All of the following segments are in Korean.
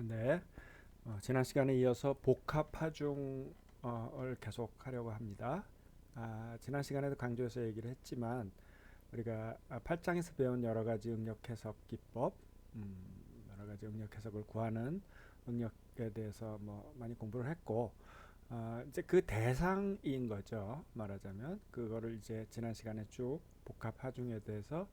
네, 지난 시간에 이어서 복합하중을 계속 하려고 합니다. 지난 시간에도 강조해서 얘기를 했지만 우리가 8장에서 배운 여러 가지 응력 해석 기법, 여러 가지 응력 해석을 구하는 응력에 대해서 뭐 많이 공부를 했고, 이제 그 대상인 거죠. 말하자면 그거를 이제 지난 시간에 쭉 복합하중에 대해서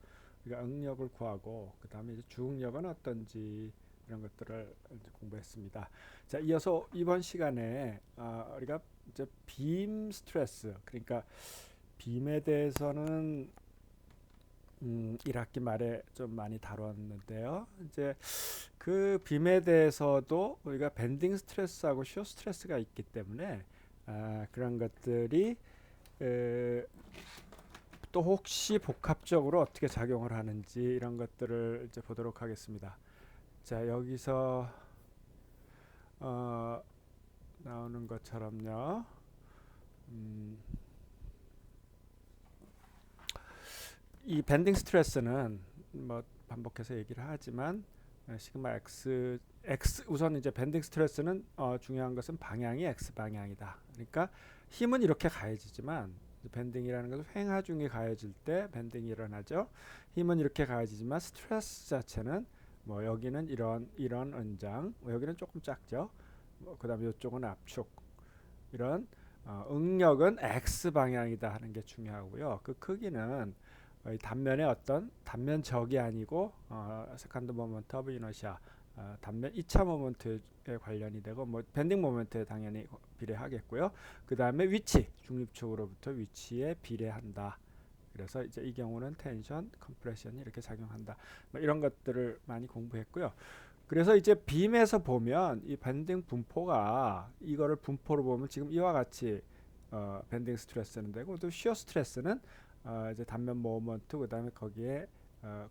우리가 응력을 구하고 그 다음에 이제 주응력은 어떤지 이런 것들을 이제 공부했습니다. 자, 이어서 이번 시간에 우리가 이제 빔 스트레스, 그러니까 빔에 대해서는 1학기 말에 좀 많이 다뤘는데요. 이제 그 빔에 대해서도 우리가 밴딩 스트레스하고 시어 스트레스가 있기 때문에 그런 것들이 에, 또 혹시 복합적으로 어떻게 작용을 하는지 이런 것들을 이제 보도록 하겠습니다. 자, 여기서 어, 나오는 것처럼요. 음, 이 밴딩 스트레스는 뭐 반복해서 얘기를 하지만 시그마 x 우선 이제 밴딩 스트레스는 중요한 것은 방향이 x 방향이다. 그러니까 힘은 이렇게 가해지지만 밴딩이라는 것은 횡하중이 가해질 때 밴딩이 일어나죠. 힘은 이렇게 가해지지만 스트레스 자체는 뭐 여기는 이런 은장, 여기는 조금 작죠. 그다음에 이쪽은 압축. 이런 응력은 x 방향이다 하는 게 중요하고요. 그 크기는 단면의 어떤 단면적이 아니고 세컨드 모먼트 오브 이너시아, 단면 2차 모먼트에 관련이 되고 뭐 밴딩 모먼트에 당연히 비례하겠고요. 그 다음에 위치, 중립축으로부터 위치에 비례한다. 그래서 이제 이 경우는 텐션, 컴프레션이 이렇게 작용한다. 뭐 이런 것들을 많이 공부했고요. 그래서 이제 빔에서 보면 이 밴딩 분포가 이거를 분포로 보면 지금 이와 같이 밴딩 스트레스는 되고 또 시어 스트레스는 이제 단면 모먼트 그다음에 거기에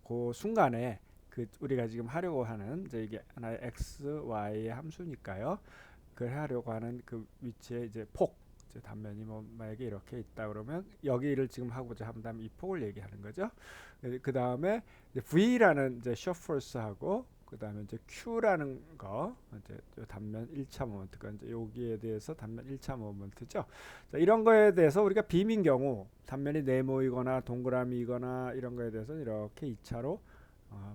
그 순간에 그 우리가 지금 하려고 하는 이제 이게 하나의 x, y의 함수니까요. 그 하려고 하는 그 위치에 이제 폭 이제 단면이 뭐 만약에 이렇게 있다 그러면 여기를 지금 하고자 한다면 이 폭을 얘기하는 거죠. 그 다음에 v라는 이제 시어 포스하고 그 다음에 이제 q라는 거 이제 단면 1차 모먼트가 이제 여기에 대해서 단면 1차 모먼트죠. 자, 이런 거에 대해서 우리가 빔인 경우 단면이 네모이거나 동그라미이거나 이런 거에 대해서 이렇게 2차로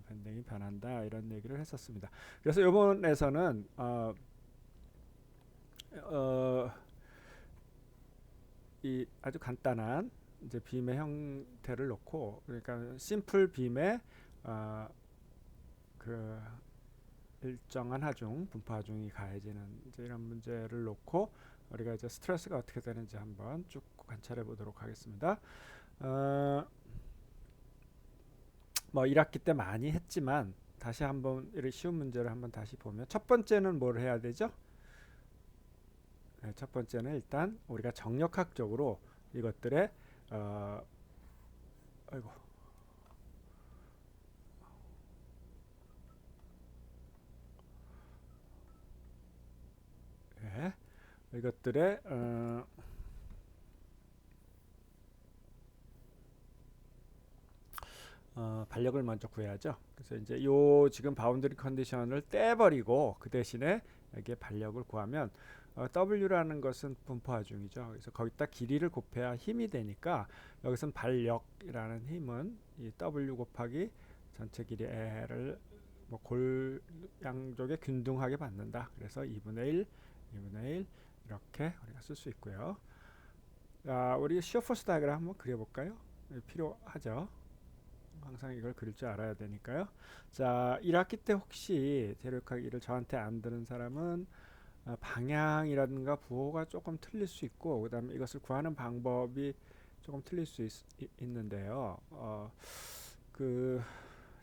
밴딩이 변한다 이런 얘기를 했었습니다. 그래서 이번에서는 어, 이 아주 간단한 이제 빔의 형태를 놓고 그러니까 심플 빔의 어, 그 일정한 하중, 분포 하중이 가해지는 이제 이런 문제를 놓고 우리가 이제 스트레스가 어떻게 되는지 한번 쭉 관찰해 보도록 하겠습니다. 어, 뭐 1학기 때 많이 했지만 다시 한번 이렇게 쉬운 문제를 한번 다시 보면 첫 번째는 뭘 해야 되죠? 네, 첫 번째는 일단 우리가 정력학적으로 이것들의 어, 아이고, 예, 이것들의 반력을 먼저 구해야죠. 그래서 이제 요 지금 바운더리 컨디션을 떼버리고 그 대신에 여기에 반력을 구하면 W라는 것은 분포 하중이죠. 그래서 거기다 길이를 곱해야 힘이 되니까 여기서는 반력이라는 힘은 이 W 곱하기 전체 길이 L을 뭐골 양쪽에 균등하게 받는다. 그래서 2분의 1, 2분의 1 이렇게 우리가 쓸 수 있고요. 우리 시어 포스 다이그램 한번 그려볼까요? 필요하죠. 항상 이걸 그릴 줄 알아야 되니까요. 자, 1학기 때 혹시 대륙학기를 저한테 안 드는 사람은 방향이라든가 부호가 조금 틀릴 수 있고 그다음에 이것을 구하는 방법이 조금 틀릴 수 있는데요. 그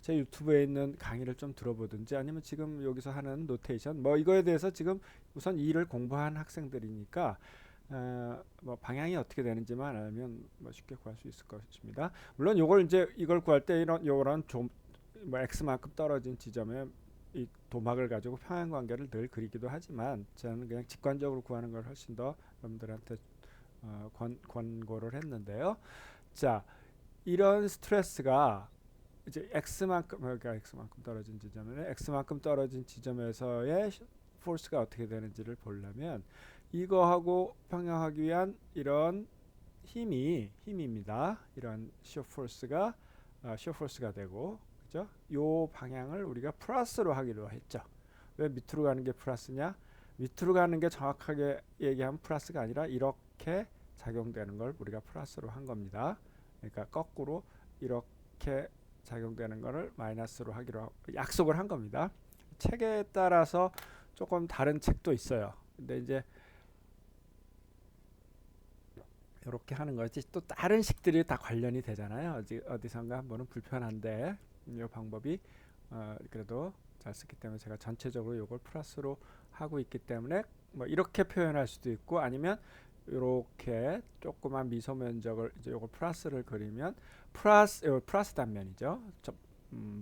제 유튜브에 있는 강의를 좀 들어보든지 아니면 지금 여기서 하는 노테이션 뭐 이거에 대해서 지금 우선 이를 공부한 학생들이니까 뭐 방향이 어떻게 되는지만 알면 뭐 쉽게 구할 수 있을 것입니다. 물론 요걸 이제 이걸 구할 때 요런 좀 뭐 x만큼 떨어진 지점에 이 도막을 가지고 평행 관계를 늘 그리기도 하지만 저는 그냥 직관적으로 구하는 걸 훨씬 더 여러분들한테 권고를 했는데요. 자, 이런 스트레스가 이제 x만큼 그러니까 x만큼 떨어진 지점에 x만큼 떨어진 지점에서의 포스가 어떻게 되는지를 보려면 이거하고 평형하기 위한 이런 힘입니다. 이런 시어 포스가 되고 그죠? 요 방향을 우리가 플러스로 하기로 했죠. 왜 밑으로 가는 게 플러스냐? 밑으로 가는 게 정확하게 얘기하면 플러스가 아니라 이렇게 작용되는 걸 우리가 플러스로 한 겁니다. 그러니까 거꾸로 이렇게 작용되는 거를 마이너스로 하기로 약속을 한 겁니다. 책에 따라서 조금 다른 책도 있어요. 근데 이제 이렇게 하는 거지 또 다른 식들이 다 관련이 되잖아요. 어디선가 한 번은 불편한데 이 방법이 그래도 잘 쓰기 때문에 제가 전체적으로 이걸 플러스로 하고 있기 때문에 뭐 이렇게 표현할 수도 있고 아니면 이렇게 조그만 미소 면적을 이제 요걸 플러스를 그리면 플러스 단면이죠.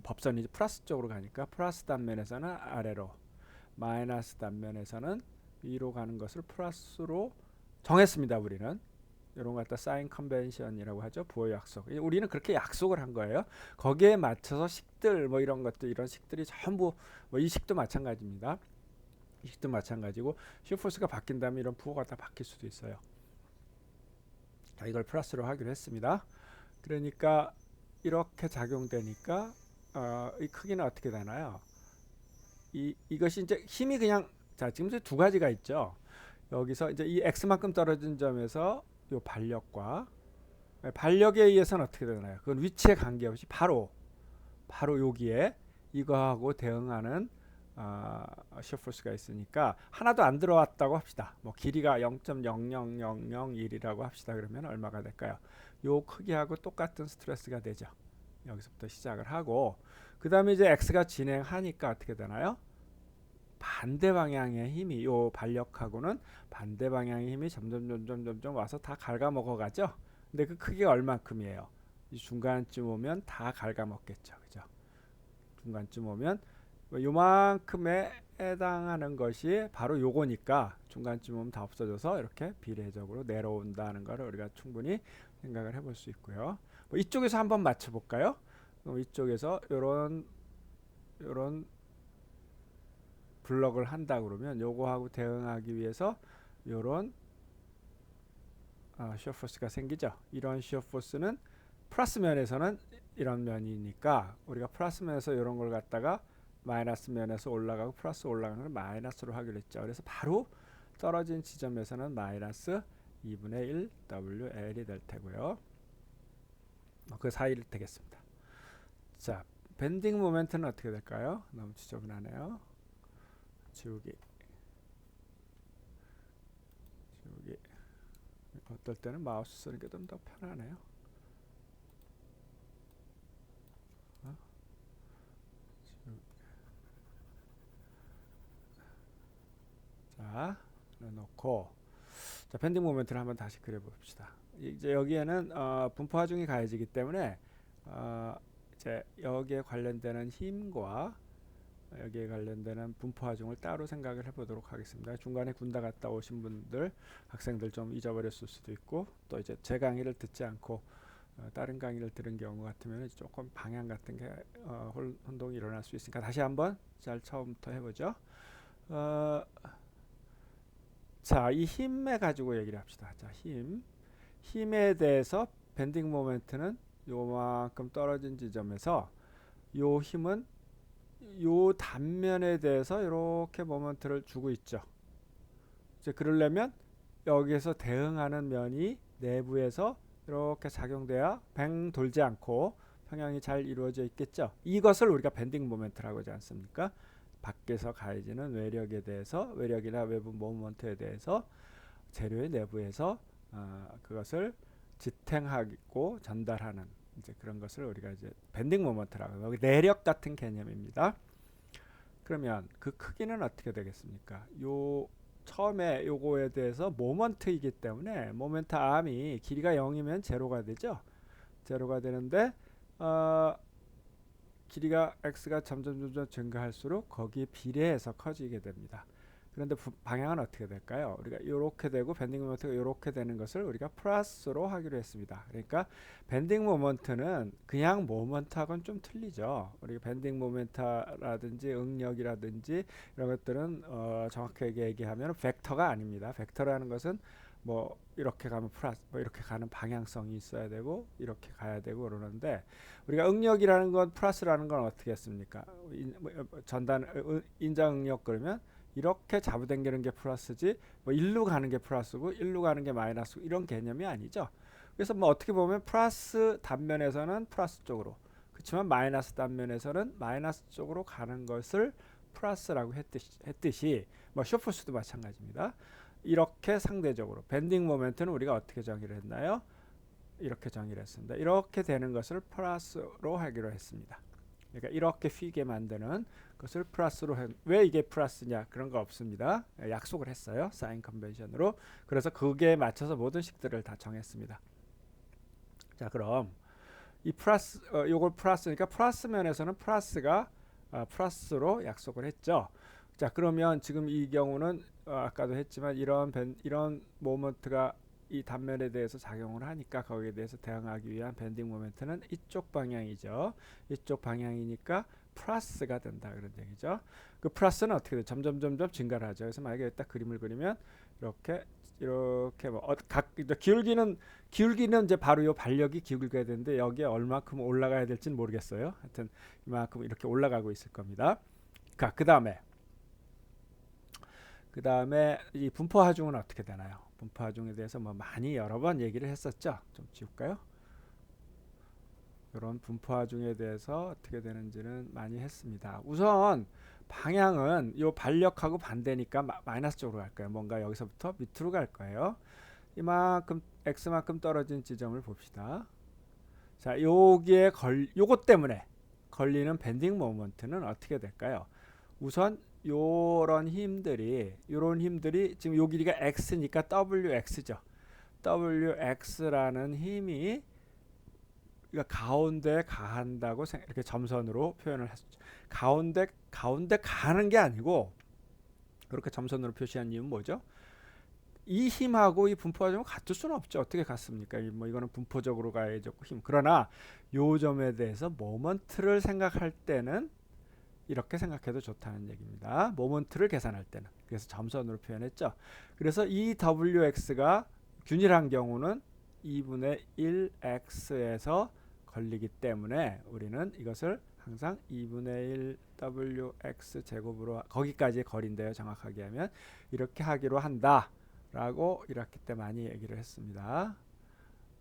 법선이 이제 플러스 쪽으로 가니까 플러스 단면에서는 아래로 마이너스 단면에서는 위로 가는 것을 플러스로 정했습니다. 우리는 이런 거 갖다 사인 컨벤션이라고 하죠. 부호 약속. 우리는 그렇게 약속을 한 거예요. 거기에 맞춰서 식들 뭐 이런 것들 이런 식들이 전부 뭐 이 식도 마찬가지입니다. 이 식도 마찬가지고 슈퍼스가 바뀐 다음에 이런 부호가 다 바뀔 수도 있어요. 자, 이걸 플러스로 하기로 했습니다. 그러니까 이렇게 작용되니까 이 크기는 어떻게 되나요? 이것이 이제 힘이 그냥 자 지금 두 가지가 있죠. 여기서 이제 이 x만큼 떨어진 점에서 요 발력에 의해서는 어떻게 되나요? 그건 위치에 관계없이 바로 여기에 이거하고 대응하는 시어 포스가 있으니까 하나도 안 들어왔다고 합시다. 뭐 길이가 0.00001이라고 합시다. 그러면 얼마가 될까요? 요 크기하고 똑같은 스트레스가 되죠. 여기서부터 시작을 하고 그 다음에 이제 x가 진행하니까 어떻게 되나요? 반대 방향의 힘이 요 발력하고는 반대 방향의 힘이 점점 와서 다 갉아먹어 가죠. 근데 그 크기가 얼만큼이에요? 이 중간쯤 오면 다 갉아먹겠죠. 그죠? 중간쯤 오면 요만큼에 해당하는 것이 바로 요거니까 중간쯤 오면 다 없어져서 이렇게 비례적으로 내려온다는 것을 우리가 충분히 생각을 해볼 수 있고요. 뭐 이쪽에서 한번 맞춰볼까요? 이쪽에서 요런 블럭을 한다 그러면 요거하고 대응하기 위해서 요런 시어 포스가 생기죠. 이런 시어 포스는 플러스 면에서는 이런 면이니까 우리가 플러스 면에서 이런 걸 갖다가 마이너스 면에서 올라가고 플러스 올라가는 걸 마이너스로 하기로 했죠. 그래서 바로 떨어진 지점에서는 마이너스 2분의 1 WL이 될 테고요. 그 사이를 되겠습니다. 자, 밴딩 모멘트는 어떻게 될까요? 너무 지저분하네요. 지우기. 어떨 때는 마우스 쓰는 게 좀 더 편하네요. 자, 넣고 자, 밴딩 모멘트를 한번 다시 그려봅시다. 이제 여기에는 분포 하중이 가해지기 때문에 이제 여기에 관련되는 힘과 여기에 관련되는 분포 하중을 따로 생각을 해보도록 하겠습니다. 중간에 군다 갔다 오신 분들, 학생들 좀 잊어버렸을 수도 있고 또 이제 제 강의를 듣지 않고 다른 강의를 들은 경우 같으면 조금 방향 같은 게 혼동이 일어날 수 있으니까 다시 한번 잘 처음부터 해보죠. 자, 이 힘에 가지고 얘기를 합시다. 자, 힘에 대해서 밴딩 모멘트는 요만큼 떨어진 지점에서 요 힘은 요 단면에 대해서 이렇게 모멘트를 주고 있죠. 이제 그러려면 여기에서 대응하는 면이 내부에서 이렇게 작용돼야 뱅 돌지 않고 평형이 잘 이루어져 있겠죠. 이것을 우리가 밴딩 모멘트라고 하지 않습니까? 밖에서 가해지는 외력에 대해서 외력이나 외부 모멘트에 대해서 재료의 내부에서 그것을 지탱하고 전달하는 이제 그런 것을 우리가 이제 밴딩 모멘트라고 하고 내력 같은 개념입니다. 그러면 그 크기는 어떻게 되겠습니까? 요 처음에 요거에 대해서 모먼트이기 때문에 모멘트 암이 길이가 0이면 제로가 되죠. 제로가 되는데 길이가 x가 점점 증가할수록 거기에 비례해서 커지게 됩니다. 그런데 방향은 어떻게 될까요? 우리가 이렇게 되고 밴딩 모먼트가 이렇게 되는 것을 우리가 플러스로 하기로 했습니다. 그러니까 밴딩 모먼트는 그냥 모먼트하고는 좀 틀리죠. 우리가 밴딩 모멘트라든지 응력이라든지 이런 것들은 정확하게 얘기하면 벡터가 아닙니다. 벡터라는 것은 뭐 이렇게 가면 플러스, 뭐 이렇게 가는 방향성이 있어야 되고 이렇게 가야 되고 그러는데 우리가 응력이라는 건 플러스라는 건 어떻게 했습니까? 전단 인자 응력 그러면 이렇게 잡아당기는 게 플러스지 뭐 일로 가는 게 플러스고 일로 가는 게 마이너스고 이런 개념이 아니죠. 그래서 뭐 어떻게 보면 플러스 단면에서는 플러스 쪽으로 그렇지만 마이너스 단면에서는 마이너스 쪽으로 가는 것을 플러스라고 했듯이 뭐 쇼포스도 마찬가지입니다. 이렇게 상대적으로 밴딩 모멘트는 우리가 어떻게 정의를 했나요? 이렇게 정의를 했습니다. 이렇게 되는 것을 플러스로 하기로 했습니다. 그러니까 이렇게 휘게 만드는 것을 플러스로 왜 이게 플러스냐 그런 거 없습니다. 약속을 했어요. 사인 컨벤션으로. 그래서 그게 맞춰서 모든 식들을 다 정했습니다. 자 그럼 이 플러스 요걸 플러스니까 플러스 면에서는 플러스가 플러스로 약속을 했죠. 자 그러면 지금 이 경우는 아까도 했지만 이런 모먼트가 이 단면에 대해서 작용을 하니까 거기에 대해서 대응하기 위한 밴딩 모멘트는 이쪽 방향이죠. 이쪽 방향이니까 플러스가 된다 그런 얘기죠. 그 플러스는 어떻게 돼? 점점 증가를 하죠. 그래서 만약에 딱 그림을 그리면 이렇게 뭐각 기울기는 이제 바로 요 발력이 기울게 되는데 여기에 얼마큼 올라가야 될지는 모르겠어요. 하여튼 이만큼 이렇게 올라가고 있을 겁니다. 그다음에 이 분포 하중은 어떻게 되나요? 분포 하중에 대해서 뭐 많이 여러 번 얘기를 했었죠. 좀 지울까요? 이런 분포 하중에 대해서 어떻게 되는지는 많이 했습니다. 우선 방향은 요 발력하고 반대니까 마이너스 쪽으로 갈 거예요. 뭔가 여기서부터 밑으로 갈 거예요. 이만큼 x만큼 떨어진 지점을 봅시다. 자, 요것 때문에 걸리는 밴딩 모먼트는 어떻게 될까요? 우선 요런 힘들이 지금 요 길이가 x니까 wx죠. wx라는 힘이 가운데 가한다고 이렇게 점선으로 표현을 했죠. 가운데 가는 게 아니고 그렇게 점선으로 표시한 이유는 뭐죠? 이 힘하고 이 분포가 좀 같을 수는 없죠. 어떻게 같습니까? 뭐 이거는 분포적으로 가야죠. 힘. 그러나 요 점에 대해서 모먼트를 생각할 때는 이렇게 생각해도 좋다는 얘기입니다. 모먼트를 계산할 때는. 그래서 점선으로 표현했죠. 그래서 이 wx가 균일한 경우는 2분의 1x에서 걸리기 때문에 우리는 이것을 항상 2분의 1 wx 제곱으로 거기까지의 거리인데요. 정확하게 하면 이렇게 하기로 한다 라고 1학기 때 많이 얘기를 했습니다.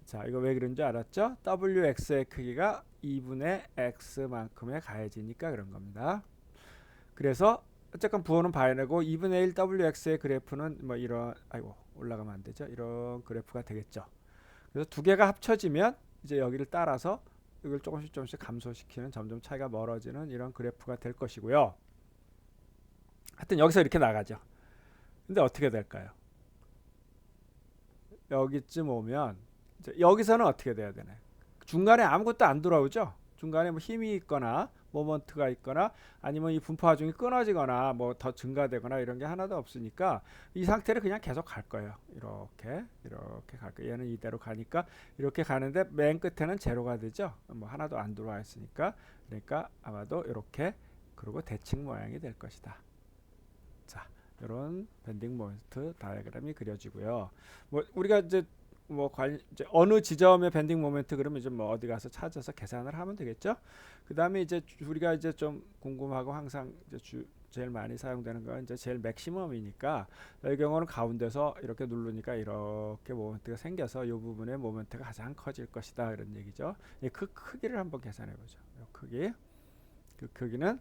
자, 이거 왜 그런지 알았죠? wx의 크기가 2분의 x만큼의 가해지니까 그런 겁니다. 그래서 어쨌건 부호는 봐야되고 2분의 1 wx의 그래프는 뭐 이런 올라가면 안 되죠. 이런 그래프가 되겠죠. 그래서 두 개가 합쳐지면 이제 여기를 따라서 이걸 조금씩 감소시키는 점점 차이가 멀어지는 이런 그래프가 될 것이고요. 하여튼 여기서 이렇게 나가죠. 근데 어떻게 될까요? 여기쯤 오면 이제 여기서는 어떻게 돼야 되나요? 중간에 아무것도 안 돌아오죠. 중간에 뭐 힘이 있거나 모먼트가 있거나 아니면 이 분포 하중이 끊어지거나 뭐 더 증가되거나 이런 게 하나도 없으니까 이 상태를 그냥 계속 갈 거예요. 이렇게 갈 거예요. 얘는 이대로 가니까 이렇게 가는데 맨 끝에는 제로가 되죠. 뭐 하나도 안 들어와 있으니까 그러니까 아마도 이렇게 그리고 대칭 모양이 될 것이다. 자, 이런 밴딩 모먼트 다이어그램이 그려지고요. 뭐 우리가 이제 이제 어느 지점의 밴딩 모멘트 그러면 이제 뭐 어디 가서 찾아서 계산을 하면 되겠죠. 그다음에 이제 우리가 이제 좀 궁금하고 항상 이제 제일 많이 사용되는 건 이제 제일 맥시멈이니까 이 경우는 가운데서 이렇게 누르니까 이렇게 모멘트가 생겨서 이 부분의 모멘트가 가장 커질 것이다 이런 얘기죠. 그 크기를 한번 계산해 보죠. 그 크기는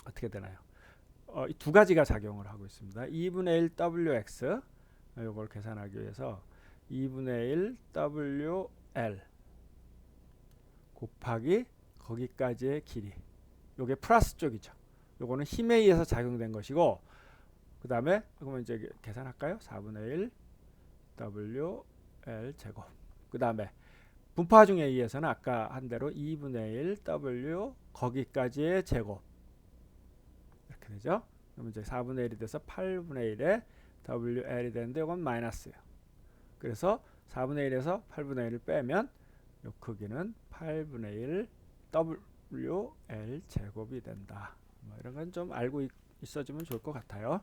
어떻게 되나요? 이 두 가지가 작용을 하고 있습니다. 2분의 1 wx 이걸 계산하기 위해서 2분의 1 WL 곱하기 거기까지의 길이. 요게 플러스 쪽이죠. 요거는 힘에 의해서 작용된 것이고 그 다음에 그러면 이제 계산할까요? 4분의 1 WL 제곱. 그 다음에 분포하중에 의해서는 아까 한 대로 2분의 1 W 거기까지의 제곱. 이렇게 되죠. 그럼 이제 4분의 1이 돼서 8분의 1에 WL이 되는데 이건 마이너스예요. 그래서 4분의 1에서 8분의 1을 빼면 이 크기는 8분의 1 WL 제곱이 된다. 뭐 이런 건 좀 알고 있어주면 좋을 것 같아요.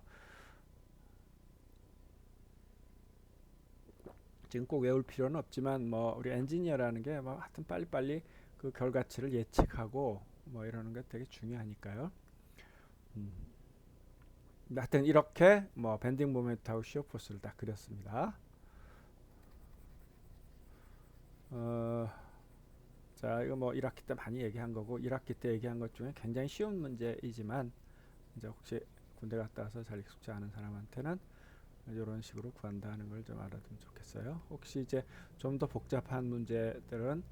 지금 꼭 외울 필요는 없지만 뭐 우리 엔지니어라는 게 뭐 하여튼 빨리빨리 그 결과치를 예측하고 뭐 이러는 게 되게 중요하니까요. 하여튼 이렇게 뭐 밴딩 모멘트하고 시어 포스를 다 그렸습니다. 자, 이거 뭐 1학기 때 많이 얘기한 거고 1학기 때 얘기한 것 중에 굉장히 쉬운 문제이지만 이제 혹시 군대 갔다 와서 잘 익숙지 않은 사람한테는 이런 식으로 구한다 하는 걸 좀 알아두면 좋겠어요. 혹시 이제 좀 더 복잡한 문제들은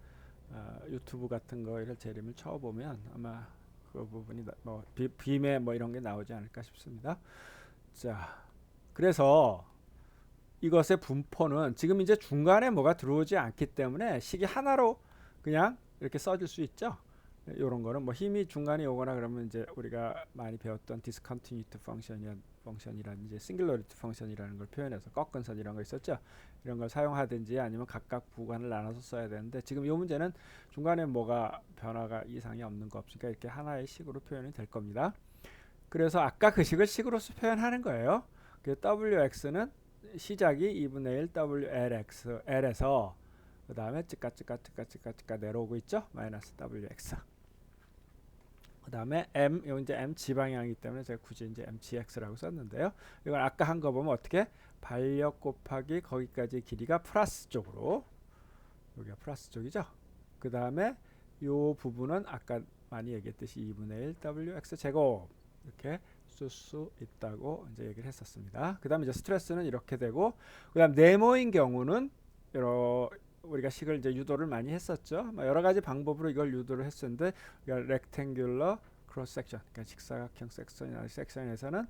유튜브 같은 거를 재림을 쳐보면 아마 그 부분이 뭐 빔에 뭐 이런 게 나오지 않을까 싶습니다. 자, 그래서 이것의 분포는 지금 이제 중간에 뭐가 들어오지 않기 때문에 식이 하나로 그냥 이렇게 써줄 수 있죠. 이런 거는 뭐 힘이 중간에 오거나 그러면 이제 우리가 많이 배웠던 디스컨티뉴이티 펑션이라든지 싱글러리티 펑션이라는 걸 표현해서 꺾은 선 이런 거 있었죠. 이런 걸 사용하든지 아니면 각각 구간을 나눠서 써야 되는데 지금 이 문제는 중간에 뭐가 변화가 이상이 없는 거 없으니까 이렇게 하나의 식으로 표현이 될 겁니다. 그래서 아까 그 식을 식으로서 표현하는 거예요. 그 WX는 시작이 2분의 1 WLX L에서 그 다음에 찌까 내려오고 있죠. 마이너스 WX. 그 다음에 M, 이거 이제 M 지방향이기 때문에 제가 굳이 이제 MGX라고 썼는데요. 이건 아까 한 거 보면 어떻게 반력 곱하기 거기까지 길이가 플러스 쪽으로, 여기가 플러스 쪽이죠. 그 다음에 요 부분은 아까 많이 얘기했듯이 2분의 1 WX 제곱 이렇게 쓸 수 있다고 이제 얘기를 했었습니다. 그 다음에 이제 스트레스는 이렇게 되고, 그 다음 네모인 경우는 우리가 식을 이제 유도를 많이 했었죠. 여러 가지 방법으로 이걸 유도를 했었는데, 그러니까 렉탱귤러 크로스 섹션, 그러니까 직사각형 섹션에서는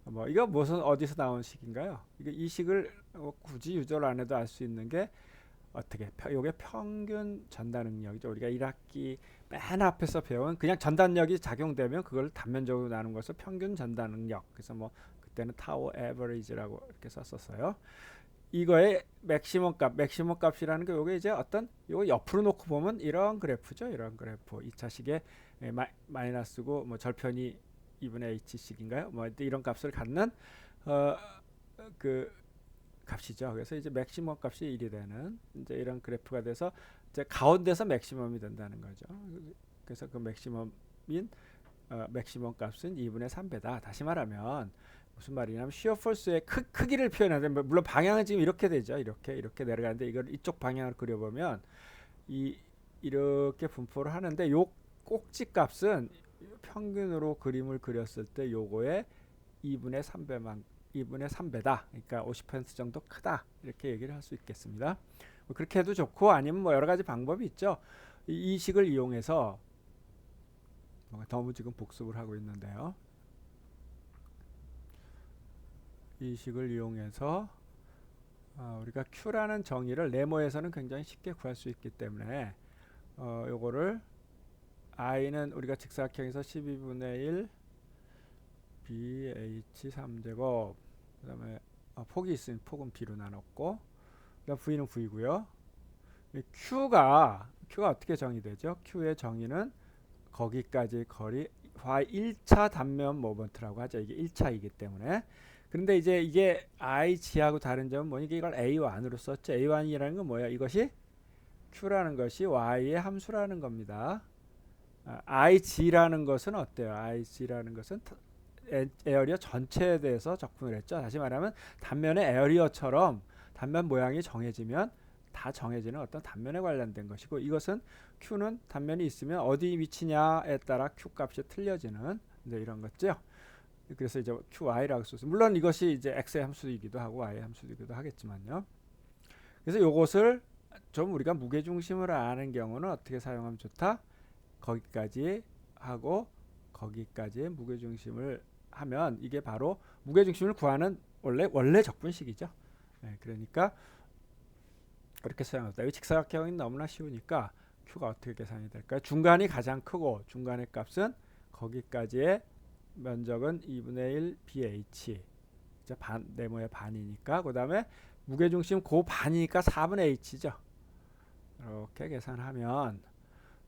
뭐 이거 무슨 어디서 나온 식인가요? 이 식을 굳이 유도를 안 해도 알 수 있는 게 어떻게 요게 평균 전달 능력이죠. 우리가 1학기 맨 앞에서 배운 그냥 전달력이 작용되면 그걸 단면적으로 나눈 것을 평균 전달 능력. 그래서 뭐 그때는 타워 에버리지라고 이렇게 썼었어요. 이거의 맥시멈 값이라는 게 요게 이제 어떤 요거 옆으로 놓고 보면 이런 그래프죠. 이런 그래프. 2차식의 마이너스고 뭐 절편이 2분의 h식인가요? 뭐 이런 값을 갖는 그 값이죠. 그래서 이제 맥시멈 값이 1이 되는 이제 이런 그래프가 돼서 이제 가운데서 맥시멈이 된다는 거죠. 그래서 그 맥시멈인 맥시멈 값은 2분의 3배다. 다시 말하면 무슨 말이냐면 시어 포스의 크기를 표현하는데 물론 방향은 지금 이렇게 되죠. 이렇게 내려가는데 이걸 이쪽 방향으로 그려보면 이렇게 분포를 하는데 요 꼭지 값은 평균으로 그림을 그렸을 때 요거의 2분의 3배다. 그러니까 50% 정도 크다. 이렇게 얘기를 할 수 있겠습니다. 뭐 그렇게 해도 좋고 아니면 뭐 여러 가지 방법이 있죠. 이 식을 이용해서 너무 지금 복습을 하고 있는데요. 이 식을 이용해서 우리가 Q라는 정의를 네모에서는 굉장히 쉽게 구할 수 있기 때문에 요거를 I는 우리가 직사각형에서 12분의 1 BH 3제곱 그 다음에 폭이 있으면 폭은 B로 나눴고 그다음 V는 V고요. Q가 어떻게 정의되죠? Q의 정의는 거기까지 거리 y 1차 단면 모먼트라고 하죠. 이게 1차이기 때문에. 그런데 이제 이게 IG하고 다른 점은 뭐니? 이걸 A1으로 썼죠. A1이라는 건 뭐야? 이것이 Q라는 것이 Y의 함수라는 겁니다. IG라는 것은 어때요? IG라는 것은 에어리어 전체에 대해서 적분을 했죠. 다시 말하면 단면의 에어리어처럼 단면 모양이 정해지면 다 정해지는 어떤 단면에 관련된 것이고 이것은 Q는 단면이 있으면 어디 위치냐에 따라 Q 값이 틀려지는 이런 거죠. 그래서 이제 QI라고 썼어요. 물론 이것이 이제 X의 함수이기도 하고 Y의 함수이기도 하겠지만요. 그래서 이것을 좀 우리가 무게중심을 아는 경우는 어떻게 사용하면 좋다? 거기까지 하고 거기까지의 무게중심을 하면 이게 바로 무게중심을 구하는 원래 적분식이죠. 네, 그러니까 그렇게 사용합니다. 이 직사각형이 너무나 쉬우니까 Q가 어떻게 계산이 될까요? 중간이 가장 크고 중간의 값은 거기까지의 면적은 2분의 1 BH. 이제 네모의 반이니까. 그다음에 무게 중심 고 반이니까 4분의 h죠. 이렇게 계산하면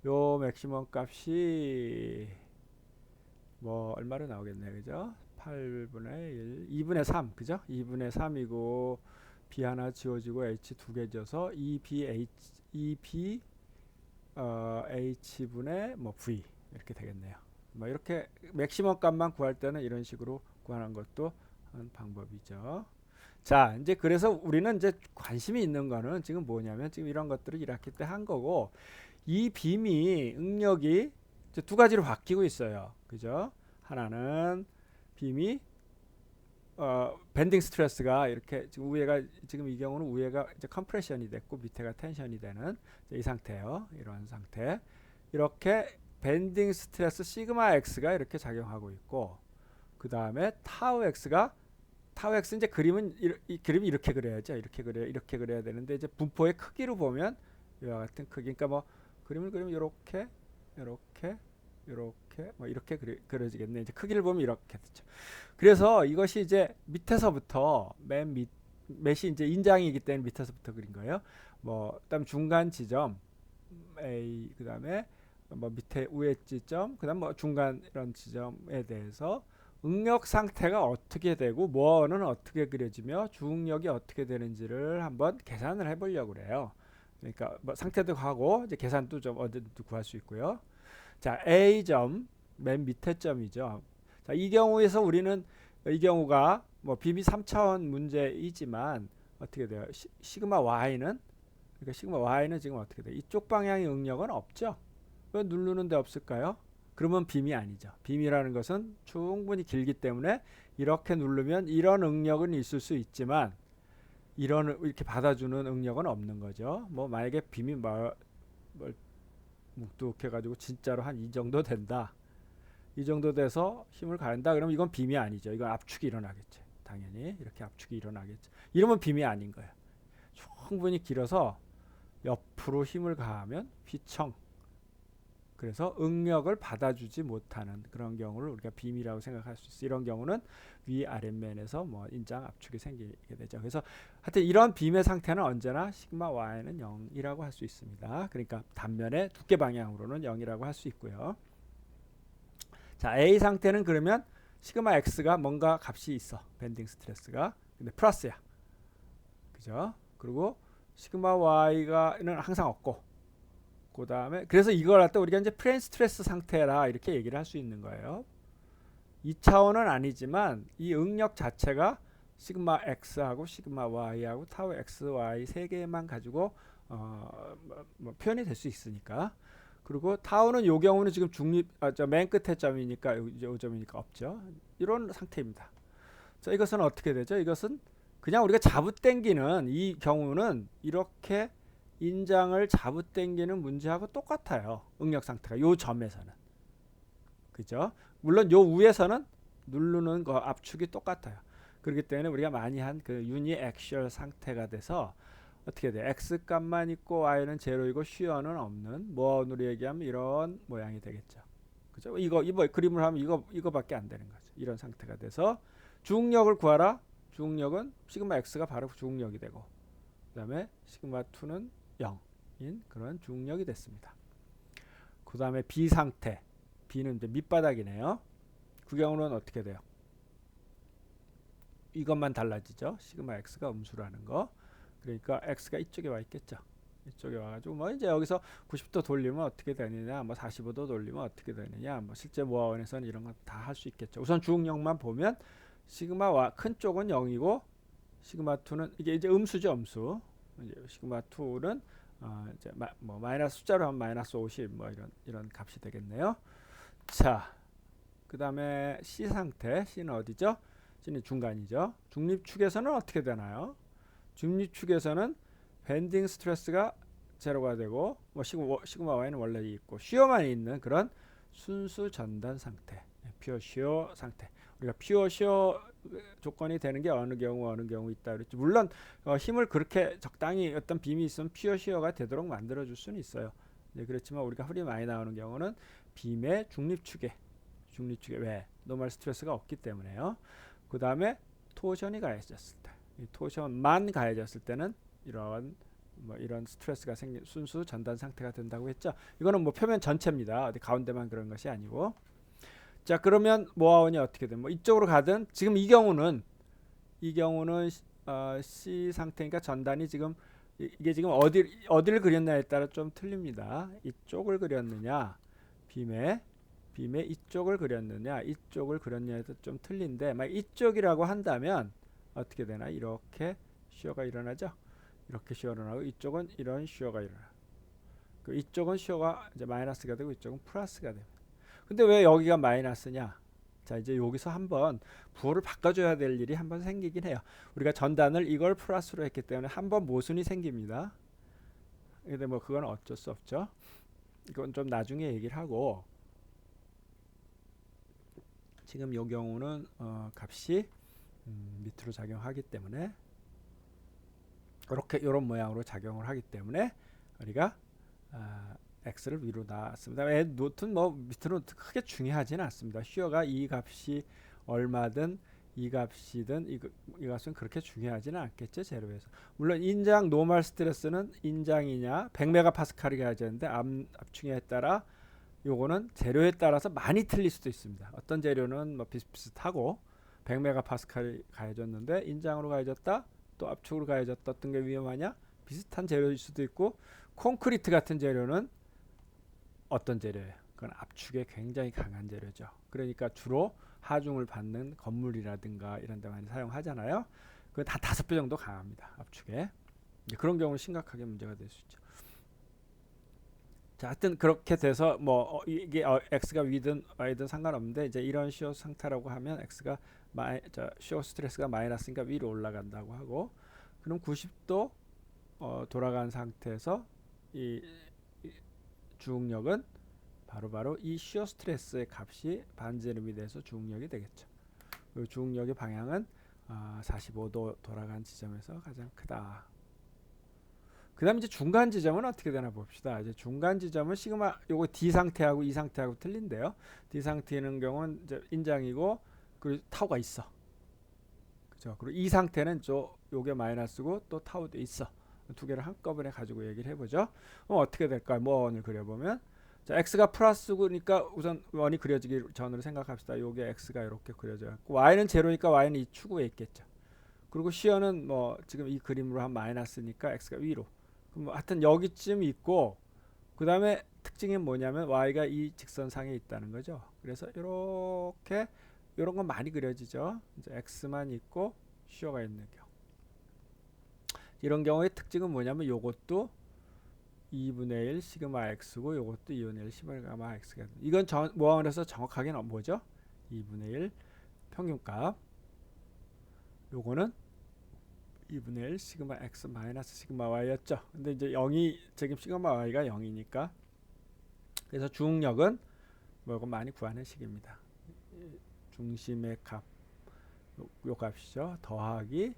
요 맥시멈 값이 뭐 얼마로 나오겠네, 그죠? 8분의 1, 2분의 3, 그죠? 2분의 3이고 b 하나 지워지고 h 두 개 져서 2b h분의 뭐 v 이렇게 되겠네요. 뭐 이렇게 맥시멈 값만 구할 때는 이런 식으로 구하는 것도 한 방법이죠. 자, 이제 그래서 우리는 이제 관심이 있는 거는 지금 뭐냐면 지금 이런 것들을 1학기 때 한 거고, 이 빔이 응력이 이제 두 가지로 바뀌고 있어요. 그죠? 하나는 빔이 밴딩 스트레스가 이렇게 지금 위에가 지금 이 경우는 위에가 이제 컴프레션이 됐고 밑에가 텐션이 되는 이 상태예요. 이런 상태. 이렇게 밴딩 스트레스 시그마 x가 이렇게 작용하고 있고, 그 다음에 타우 x 이제 그림은 이 그림이 이렇게 그려야죠. 이렇게 그려야 되는데 이제 분포의 크기로 보면 이와 같은 크기. 그러니까 뭐 그림을 그리면 이렇게 뭐 이렇게 그려지겠네. 이제 크기를 보면 이렇게 되죠. 그래서 이것이 이제 밑에서부터 밑이 이제 인장이기 때문에 밑에서부터 그린 거예요. 뭐 그다음 중간 지점 A, 그다음에 뭐 밑에 위에 지점, 그다음 뭐 중간 이런 지점에 대해서 응력 상태가 어떻게 되고 뭐는 어떻게 그려지며 주응력이 어떻게 되는지를 한번 계산을 해보려고 그래요. 그러니까 뭐 상태도 하고 이제 계산도 좀 언제든지 구할 수 있고요. 자, A점 맨 밑에 점이죠. 자, 이 경우에서 우리는 이 경우가 뭐 빔이 3차원 문제이지만 어떻게 돼요? 시그마 Y는, 그러니까 시그마 Y는 지금 어떻게 돼요? 이쪽 방향의 응력은 없죠. 왜 누르는 데 없을까요? 그러면 빔이 아니죠. 빔이라는 것은 충분히 길기 때문에 이렇게 누르면 이런 응력은 있을 수 있지만 이런 이렇게 받아주는 응력은 없는 거죠. 뭐 만약에 빔이 묵뚝해가지고 진짜로 한 이 정도 된다. 이 정도 돼서 힘을 가한다. 그러면 이건 빔이 아니죠. 이건 압축이 일어나겠죠. 당연히 이렇게 압축이 일어나겠죠. 이러면 빔이 아닌 거예요. 충분히 길어서 옆으로 힘을 가하면 휘청. 그래서 응력을 받아주지 못하는 그런 경우를 우리가 빔이라고 생각할 수 있어요. 이런 경우는 위 아랫면에서 뭐 인장 압축이 생기게 되죠. 그래서 하여튼 이런 빔의 상태는 언제나 시그마 y는 0이라고 할 수 있습니다. 그러니까 단면의 두께 방향으로는 0이라고 할 수 있고요. 자, A 상태는 그러면 시그마 x가 뭔가 값이 있어. 밴딩 스트레스가. 근데 플러스야. 그죠? 그리고 시그마 y가는 항상 없고, 그 다음에 그래서 이걸 갖다 우리가 이제 프레임 스트레스 상태라 이렇게 얘기를 할 수 있는 거예요. 2차원은 아니지만 이 응력 자체가 시그마 x하고 시그마 y하고 타우 x, y 세 개만 가지고 뭐 표현이 될 수 있으니까. 그리고 타우는 이 경우는 지금 맨 끝에 점이니까 이제 5점이니까 없죠. 이런 상태입니다. 자, 이것은 어떻게 되죠? 이것은 그냥 우리가 잡아당기는 이 경우는 이렇게 인장을 잡아당기는 문제하고 똑같아요. 응력 상태가 요 점에서는. 그죠? 물론 요 위에서는 누르는 거 압축이 똑같아요. 그렇기 때문에 우리가 많이 한 그 유니액셜 상태가 돼서 어떻게 돼? x 값만 있고 y는 제로이고 쉬어는 없는, 뭐으로 얘기하면 이런 모양이 되겠죠. 그죠? 이거 그림을 하면 이거밖에 안 되는 거죠. 이런 상태가 돼서 주응력을 구하라. 주응력은 시그마 x가 바로 주응력이 되고, 그다음에 시그마 2는 0인 그런 주응력이 됐습니다. 그 다음에 B 상태, B는 이제 밑바닥이네요. 그 경우는 어떻게 돼요? 이것만 달라지죠. 시그마 x가 음수라는 거. 그러니까 x가 이쪽에 와 있겠죠. 이쪽에 와가지고 뭐 이제 여기서 90도 돌리면 어떻게 되느냐, 뭐 45도 돌리면 어떻게 되느냐, 뭐 실제 모아원에서는 이런 거 다 할 수 있겠죠. 우선 주응력만 보면 시그마 큰 쪽은 0이고 시그마 2는 이제 음수죠, 음수. 이제 시그마 2는 이제 뭐 마이너스 숫자로 하면 마이너스 50 뭐 이런 값이 되겠네요. 자, 그 다음에 C 상태, C는 어디죠? C는 중간이죠. 중립축에서는 어떻게 되나요? 중립축에서는 밴딩 스트레스가 제로가 되고 뭐 시그마 y는 원래 있고 쉬어만 있는 그런 순수 전단 상태, 퓨어 쉬어 상태. 우리가 퓨어 쉬어 조건이 되는 게 어느 경우 있다 그랬죠. 물론 힘을 그렇게 적당히 어떤 빔이 있으면 퓨어 쉬어가 되도록 만들어 줄 수는 있어요. 네, 그렇지만 우리가 흔히 많이 나오는 경우는 빔의 중립축에 중립축에 왜? 노멀 스트레스가 없기 때문에요. 그 다음에 토션이 가해졌을 때, 이 토션만 가해졌을 때는 이런 스트레스가 생긴 순수 전단 상태가 된다고 했죠. 이거는 뭐 표면 전체입니다. 어디 가운데만 그런 것이 아니고. 자, 그러면 모아원이 어떻게 돼? 뭐 이쪽으로 가든 지금 이 경우는 C 상태니까 전단이 지금 이게 지금 어디를 그렸냐에 따라 좀 틀립니다. 이쪽을 그렸느냐, 빔에 이쪽을 그렸느냐, 이쪽을 그렸느냐에 따라 좀 틀린데, 막 이쪽이라고 한다면 어떻게 되나? 이렇게 시어가 일어나죠. 이렇게 시어가 일어나고 이쪽은 이런 시어가 일어나. 그 이쪽은 시어가 이제 마이너스가 되고 이쪽은 플러스가 됩니다. 근데 왜 여기가 마이너스냐? 자, 이제 여기서 한번 부호를 바꿔줘야 될 일이 한번 생기긴 해요. 우리가 전단을 이걸 플러스로 했기 때문에 한번 모순이 생깁니다. 근데 뭐 그건 어쩔 수 없죠. 이건 좀 나중에 얘기를 하고, 지금 이 경우는 값이 밑으로 작용하기 때문에 이런 모양으로 작용을 하기 때문에 우리가 x를 위로 놨습니다. 노트는 뭐 밑으로 크게 중요하지는 않습니다. 슈어가 이 값이 얼마든 이 값이든 이 값은 그렇게 중요하지는 않겠죠. 제로에서. 물론 인장 노멀 스트레스는 인장이냐 100메가파스칼이 가해졌는데 압축에 따라 요거는 재료에 따라서 많이 틀릴 수도 있습니다. 어떤 재료는 뭐 비슷비슷하고 100메가파스칼이 가해졌는데 인장으로 가해졌다, 또 압축으로 가해졌다, 어떤 게 위험하냐? 비슷한 재료일 수도 있고, 콘크리트 같은 재료는 어떤 재료예요? 그건 압축에 굉장히 강한 재료죠. 그러니까 주로 하중을 받는 건물이라든가 이런 데 많이 사용하잖아요. 그건 다 5배 정도 강합니다. 압축에. 그런 경우는 심각하게 문제가 될 수 있죠. 자, 하여튼 그렇게 돼서 뭐 이게 x가 위든 y든 상관없는데, 이제 이런 시어 상태라고 하면 x가 시어 스트레스가 마이너스니까 위로 올라간다고 하고, 그럼 90도 돌아간 상태에서 이 주응력은 바로 이 시어 스트레스의 값이 반지름이 돼서 주응력이 되겠죠. 그 주응력의 방향은 45도 돌아간 지점에서 가장 크다. 그 다음 이제 중간 지점은 어떻게 되나 봅시다. 이제 중간 지점은 시그마, 요거 D 상태하고 E 상태하고 틀린데요. D 상태는 경우는 이제 인장이고, 그리고 타우가 있어. 그죠? 그리고 E 상태는 요게 마이너스고 또 타우도 있어. 두 개를 한꺼번에 가지고 얘기를 해보죠. 어떻게 될까요? 원을 그려보면, 자, x가 플러스니까 우선 원이 그려지기 전으로 생각합시다. 요게 x가 이렇게 그려져 있고, y는 제로니까 y는 이 추구에 있겠죠. 그리고 시어는 뭐 지금 이 그림으로 한 마이너스니까 x가 위로. 그럼 하여튼 여기쯤 있고, 그 다음에 특징이 뭐냐면 y가 이 직선상에 있다는 거죠. 그래서 이렇게 이런 건 많이 그려지죠. 이제 x만 있고 시어가 있는 경우. 이런 경우의 특징은 뭐냐면 요것도 2분의 1 시그마 x고 요것도 2분의 1 시그마 x가 됩니다. 이건 모함을 해서 정확하게는 뭐죠? 2분의 1 평균값. 요거는 2분의 1 시그마 x 마이너스 시그마 y였죠. 근데 이제 0이 지금 시그마 y가 0이니까, 그래서 주응력은 뭐 이건 많이 구하는 식입니다. 중심의 값, 요 값이죠. 더하기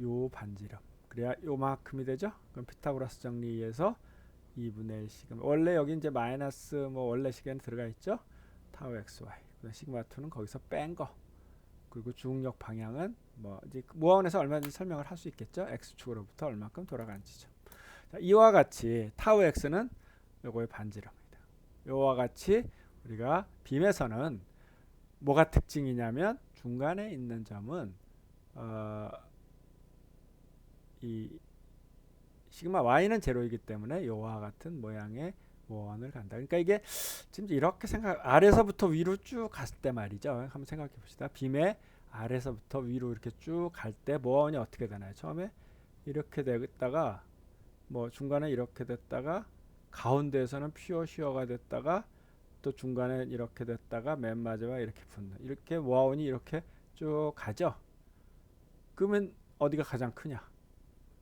요 반지름. 그래야 요만큼이 되죠. 그럼 피타고라스 정리에서 2분의 1 시그마. 원래 여기 이제 마이너스 뭐 원래 시계는 들어가 있죠. 타우 xy. 시그마 2는 거기서 뺀 거. 그리고 주응력 방향은 뭐 이제 모아원에서 얼마든지 설명을 할 수 있겠죠. x축으로부터 얼마큼 돌아간지죠. 자, 이와 같이 타우 x는 요거의 반지름입니다. 요와 같이 우리가 빔에서는 뭐가 특징이냐면, 중간에 있는 점은 이 시그마 y는 제로이기 때문에 요와 같은 모양의 모원을 간다. 그러니까 이게 지금 이렇게 아래서부터 위로 쭉 갔을 때 말이죠. 한번 생각해 봅시다. 빔의 아래서부터 위로 이렇게 쭉 갈 때 모원이 어떻게 되나요? 처음에 이렇게 됐다가 뭐 중간에 이렇게 됐다가 가운데에서는 퓨어 시어가 됐다가 또 중간에 이렇게 됐다가 맨 마지막에 이렇게 붙는, 이렇게 모아원이 이렇게 쭉 가죠. 그러면 어디가 가장 크냐?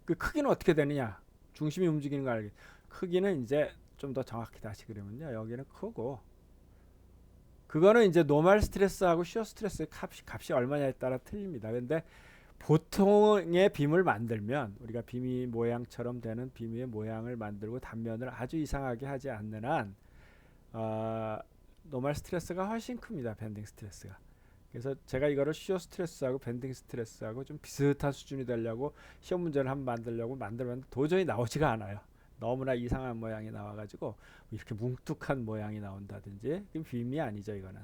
그 크기는 어떻게 되느냐? 중심이 움직이는 거 알겠. 크기는 이제 좀 더 정확히 다시 그리면요, 여기는 크고, 그거는 이제 노멀 스트레스하고 시어 스트레스의 값이 얼마냐에 따라 틀립니다. 근데 보통의 빔을 만들면, 우리가 빔이 모양처럼 되는 빔의 모양을 만들고 단면을 아주 이상하게 하지 않는 한 노멀 스트레스가 훨씬 큽니다. 밴딩 스트레스가. 그래서 제가 이거를 쉬어 스트레스하고 밴딩 스트레스하고 좀 비슷한 수준이 되려고 시험 문제를 한번 만들려고 만들었는데 도저히 나오지가 않아요. 너무나 이상한 모양이 나와가지고 이렇게 뭉툭한 모양이 나온다든지 빔이 아니죠 이거는.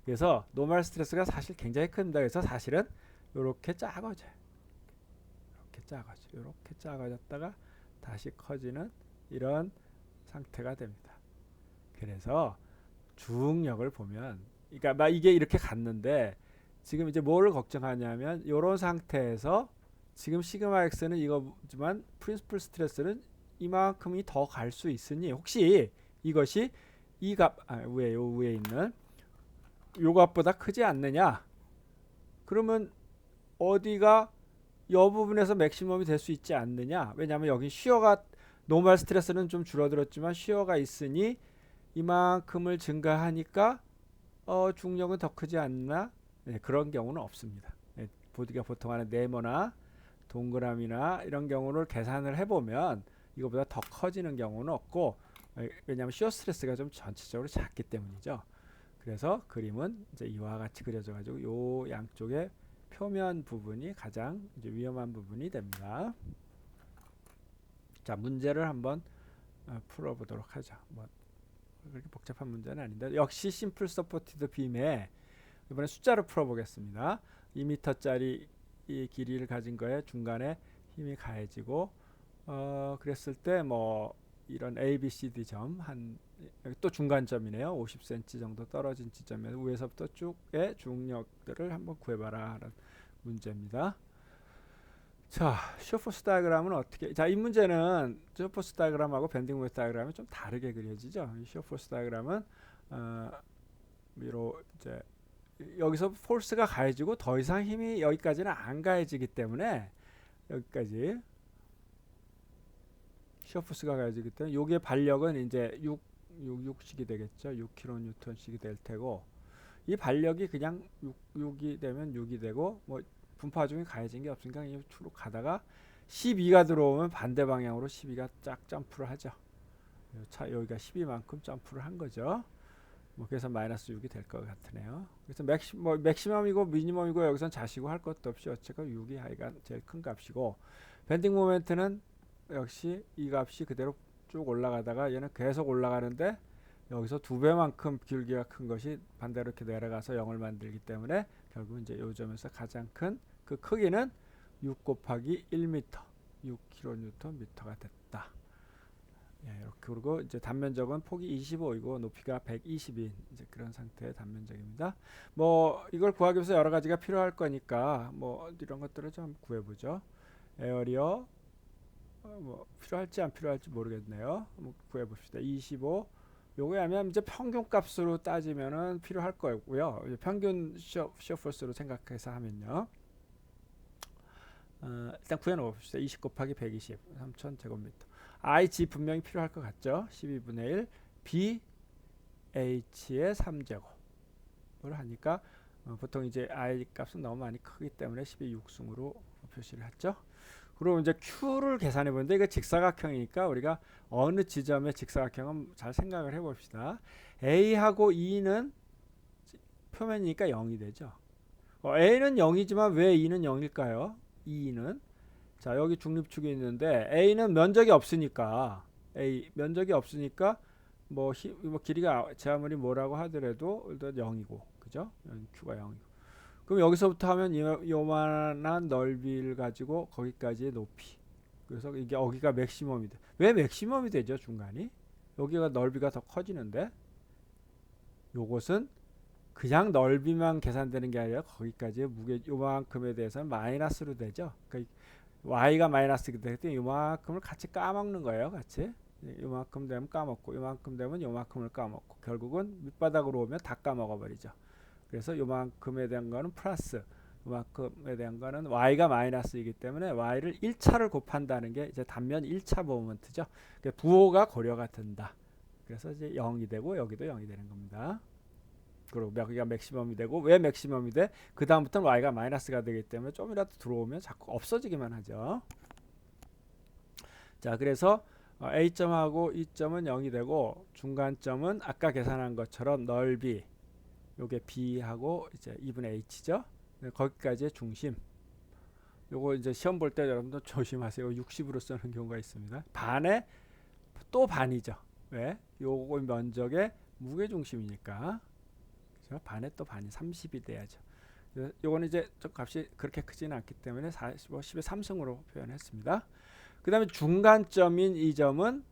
그래서 노멀 스트레스가 사실 굉장히 큽니다. 그래서 사실은 이렇게 작아져요. 이렇게 작아져. 이렇게 작아졌다가 다시 커지는 이런 상태가 됩니다. 그래서 중력을 보면, 그러니까 막 이게 이렇게 갔는데 지금 이제 뭐를 걱정하냐면 이런 상태에서 지금 시그마 x는 이거지만 프린시플 스트레스는 이만큼이 더 갈 수 있으니 혹시 이것이 이 값, 위에 요 위에 있는 요 값보다 크지 않느냐? 그러면 어디가 요 부분에서 맥시멈이 될 수 있지 않느냐? 왜냐하면 여기 쉬어가 노멀 스트레스는 좀 줄어들었지만 쉬어가 있으니 이만큼을 증가하니까 중력은 더 크지 않나? 네, 그런 경우는 없습니다. 네, 우리가 보통 하는 네모나 동그라미나 이런 경우를 계산을 해보면 이거보다 더 커지는 경우는 없고, 왜냐하면 쉬어 스트레스가 좀 전체적으로 작기 때문이죠. 그래서 그림은 이제 이와 같이 그려져 가지고 요 양쪽의 표면 부분이 가장 이제 위험한 부분이 됩니다. 자, 문제를 한번 풀어보도록 하죠. 뭐 그렇게 복잡한 문제는 아닌데 역시 심플 서포티드 빔에 이번에 숫자로 풀어보겠습니다. 2m짜리 이 길이를 가진 거에 중간에 힘이 가해지고 그랬을 때 뭐 이런 A, B, C, D 점 한 여기 또 중간점이네요. 50cm 정도 떨어진 지점에서 위에서부터 쭉의 중력들을 한번 구해봐라 라는 문제입니다. 자, 쇼포스 다이어그램은 어떻게? 자, 이 문제는 쇼포스 다이어그램하고 밴딩 모멘트 다이어그램이 좀 다르게 그려지죠. 이 쇼포스 다이어그램은 위로 이제 여기서 포스가 가해지고 더 이상 힘이 여기까지는 안 가해지기 때문에 여기까지 시어포스가 가해지기 때문에 여기의 반력은 이제 6씩이 되겠죠. 6kN씩이 될 테고 이 반력이 그냥 6이 되면 6이 되고 뭐 분파 중에 가해진 게 없으니까 그냥 쭉 가다가 12가 들어오면 반대 방향으로 12가 쫙 점프를 하죠. 여기가 12만큼 점프를 한 거죠. 뭐 그래서 마이너스 6이 될 것 같으네요. 그래서 맥시멈이고 미니멈이고 여기선 자시고 할 것도 없이 어쨌건 6이 하여간 제일 큰 값이고, 밴딩 모멘트는 역시 이 값이 그대로 쭉 올라가다가 얘는 계속 올라가는데 여기서 2배만큼 길기가 큰 것이 반대로 이렇게 내려가서 0을 만들기 때문에 결국 이제 요 점에서 가장 큰 그 크기는 6 곱하기 1m, 6kNm가 됐다. 예, 이렇게. 그리고 이제 단면적은 폭이 25이고 높이가 120인 이제 그런 상태의 단면적입니다. 뭐 이걸 구하기 위해서 여러 가지가 필요할 거니까 뭐 이런 것들을 좀 구해보죠. 에어리어 뭐 필요할지 안 필요할지 모르겠네요. 한번 구해봅시다. 25. 요거에 하면 이제 평균 값으로 따지면은 필요할 거고요. 평균 시어포스로 생각해서 하면요. 일단 구해놓어 봅시다. 20 곱하기 120, 3000제곱미터. IG 분명히 필요할 것 같죠? 12분의 1 BH의 3제곱을 하니까 보통 이제 I 값은 너무 많이 크기 때문에 12육승으로 표시를 했죠. 그리고 이제 Q를 계산해 보는데 이거 직사각형이니까 우리가 어느 지점의 직사각형은 잘 생각을 해 봅시다. A하고 E는 표면이니까 0이 되죠. A는 0이지만 왜 E는 0일까요? E는 자, 여기 중립축이 있는데 A는 면적이 없으니까 면적이 없으니까 뭐 길이가 제 아무리 뭐라고 하더라도 일단 0이고 그죠? Q가 0이고 그럼 여기서부터 하면 요만한 넓이를 가지고 거기까지의 높이, 그래서 이게 여기가 맥시멈이 돼. 왜 맥시멈이 되죠? 중간이 여기가 넓이가 더 커지는데 요것은 그냥 넓이만 계산되는 게 아니라 거기까지의 무게 요만큼에 대해서는 마이너스로 되죠. 그러니까 y가 마이너스기 때문에 요만큼을 같이 까먹는 거예요. 같이 요만큼 되면 까먹고 요만큼 되면 요만큼을 까먹고 결국은 밑바닥으로 오면 다 까먹어 버리죠. 그래서 요만큼에 대한 거는 플러스, 요만큼에 대한 거는 y가 마이너스이기 때문에 y를 1차를 곱한다는 게 이제 단면 1차 모멘트죠. 부호가 고려가 된다. 그래서 이제 0이 되고 여기도 0이 되는 겁니다. 그리고 여기가 맥시멈이 되고 왜 맥시멈이 돼? 그 다음부터는 y가 마이너스가 되기 때문에 좀이라도 들어오면 자꾸 없어지기만 하죠. 자, 그래서 A점하고 E점은 0이 되고 중간점은 아까 계산한 것처럼 넓이 요게 B하고 이제 2분의 H죠. 거기까지의 중심. 요거 이제 시험 볼 때 여러분들 조심하세요. 60으로 쓰는 경우가 있습니다. 반에 또 반이죠. 왜? 요거 면적의 무게 중심이니까. 그렇죠? 반에 또 반이 30이 돼야죠. 요거는 이제 좀 값이 그렇게 크지는 않기 때문에 45, 10의 3승으로 표현했습니다. 그 다음에 중간점인 이 점은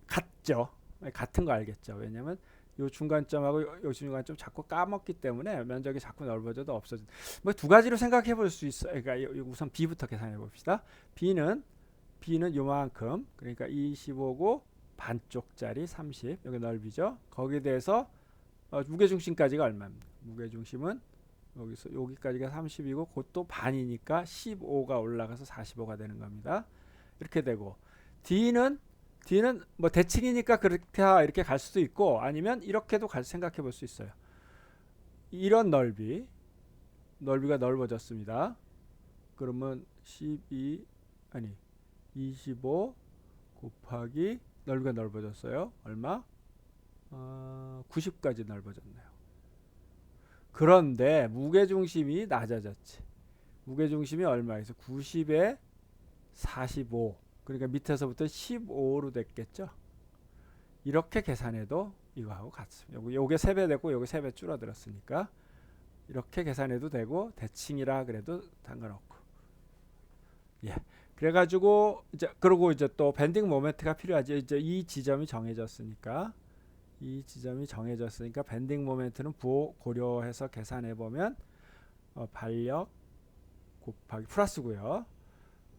같죠. 같은 거 알겠죠. 왜냐면 요 중간점하고 요 중간점 자꾸 까먹기 때문에 면적이 자꾸 넓어져도 없어져. 뭐 두 가지로 생각해 볼 수 있어요. 그러니까 우선 B부터 계산해 봅시다. B는 요만큼, 그러니까 25고 반쪽짜리 30, 여기 넓이죠. 거기에 대해서 무게중심까지가 얼마입니까? 무게중심은 여기서 여기까지가 30이고 그것도 반이니까 15가 올라가서 45가 되는 겁니다. 이렇게 되고 D는 뭐 대칭이니까 그렇게 이렇게 갈 수도 있고 아니면 이렇게도 생각해 볼 수 있어요. 이런 넓이가 넓어졌습니다. 그러면 25 곱하기 넓이가 넓어졌어요. 얼마? 90까지 넓어졌네요. 그런데 무게중심이 낮아졌지. 무게중심이 얼마에서 90에 45. 그러니까 밑에서부터 15로 됐겠죠. 이렇게 계산해도 이거하고 같습니다. 요게 3배 되고 요게 3배 줄어들었으니까 이렇게 계산해도 되고 대칭이라 그래도 상관없고. 예. 그래가지고 이제 그러고 이제 또 밴딩 모멘트가 필요하죠. 이제 이 지점이 정해졌으니까 밴딩 모멘트는 고려해서 계산해 보면 반력 곱하기 플러스고요.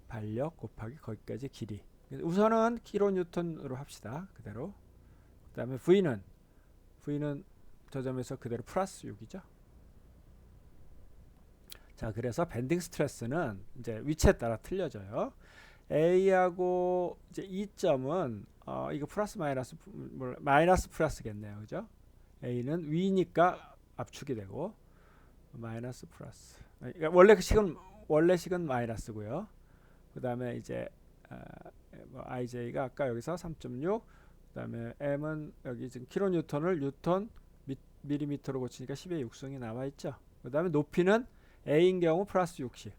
반력 곱하기 거기까지 길이. 우선은 킬로뉴턴으로 합시다. 그대로. 그다음에 V는 저 점에서 그대로 플러스 6이죠. 자, 그래서 밴딩 스트레스는 이제 위치에 따라 틀려져요. A하고 이제 E점은 이거 플러스 마이너스 플러스겠네요. 그죠? A는 위니까 압축이 되고 마이너스 플러스. 그러니까 원래 식은 마이너스고요. 그다음에 이제 IJ가 아까 여기서 3.6, 그다음에 M은 여기 지금 킬로뉴턴을 뉴턴 밀리미터로 고치니까 10의 6승이 나와 있죠. 그다음에 높이는 A인 경우 플러스 60,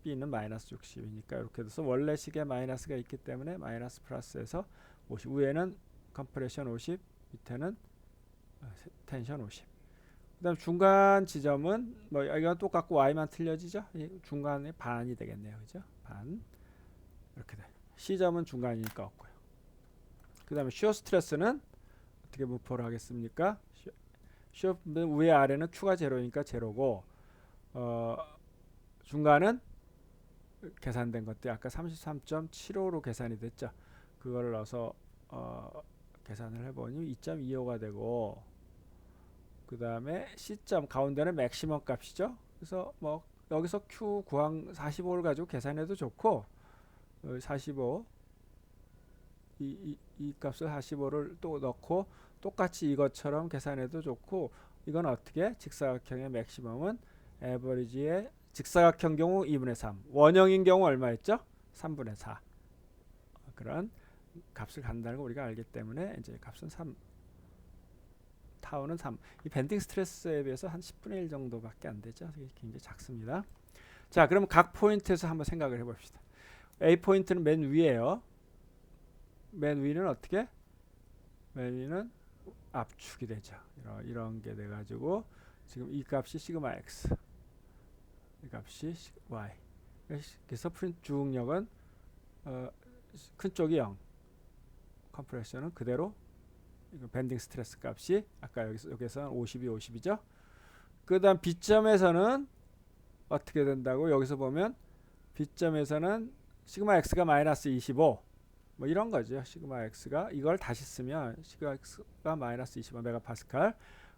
B는 마이너스 60이니까 이렇게 돼서 원래 식에 마이너스가 있기 때문에 마이너스 플러스에서 50. 위에는 컴프레션 50, 밑에는 텐션 50. 그다음 중간 지점은 뭐 이건 똑같고 y만 틀려지죠. 중간에 반이 되겠네요. 그죠? 반. 이렇게 돼. C점은 중간이니까 없고요. 그다음에 시어 스트레스는 어떻게 분포를 하겠습니까? 시어 위에 아래는 Q가 제로니까 제로고 중간은 계산된 것들 아까 33.75로 계산이 됐죠. 그거를 넣어서 계산을 해보니 2.25가 되고 그 다음에 C점 가운데는 맥시멈 값이죠. 그래서 뭐 여기서 Q 구항 45를 가지고 계산해도 좋고 45 이 값을 45를 또 넣고 똑같이 이것처럼 계산해도 좋고 이건 어떻게 직사각형의 맥시멈은 에버리지의 직사각형 경우 2분의 3 원형인 경우 얼마였죠? 3분의 4 그런 값을 간다는 거 우리가 알기 때문에 이제 값은 3 타우는 3. 이 밴딩 스트레스에 비해서 한 10분의 1 정도밖에 안 되죠. 굉장히 작습니다. 자, 그럼 각 포인트에서 한번 생각을 해봅시다. A 포인트는 맨 위에요. 맨 위는 어떻게? 맨 위는 압축이 되죠. 이런 게 돼가지고 지금 이 값이 시그마 x, 이 값이 y. 그래서 프린트 중력은 큰 쪽이 0, 컴프레션은 그대로. 밴딩 스트레스 값이 아까 여기서 50이죠. 그 다음 B점에서는 어떻게 된다고 여기서 보면 B점에서는 시그마 x가 마이너스 25 뭐 이런 거죠. 시그마 x가 이걸 다시 쓰면 시그마 x가 마이너스 25 메가파스칼.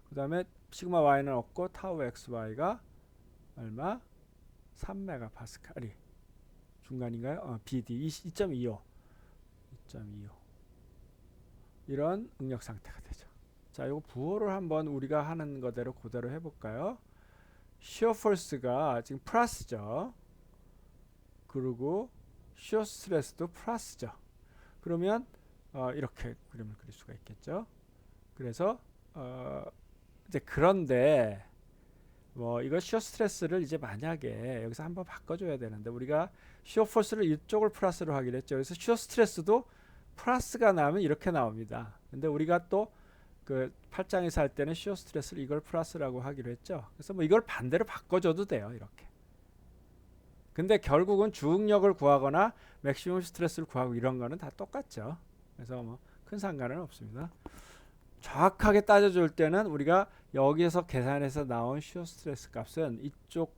그 다음에 시그마 y는 없고 타우 xy가 얼마? 3 메가파스칼이 중간인가요? BD 2.25 이런 응력 상태가 되죠. 자, 이거 부호를 한번 우리가 하는 거대로 그대로 해볼까요? 시어 포스가 지금 플러스죠. 그리고 시어 스트레스도 플러스죠. 그러면 이렇게 그림을 그릴 수가 있겠죠. 그래서 이제 그런데 뭐 이거 시어 스트레스를 이제 만약에 여기서 한번 바꿔줘야 되는데 우리가 시어 포스를 이쪽을 플러스로 하기로 했죠. 그래서 시어 스트레스도 플러스가 나오면 이렇게 나옵니다. 근데 우리가 또 그 8장에서 할 때는 시어 스트레스를 이걸 플러스라고 하기로 했죠. 그래서 뭐 이걸 반대로 바꿔줘도 돼요. 이렇게. 근데 결국은 주응력을 구하거나 맥시멈 스트레스를 구하고 이런 거는 다 똑같죠. 그래서 뭐 큰 상관은 없습니다. 정확하게 따져줄 때는 우리가 여기에서 계산해서 나온 시어 스트레스 값은 이쪽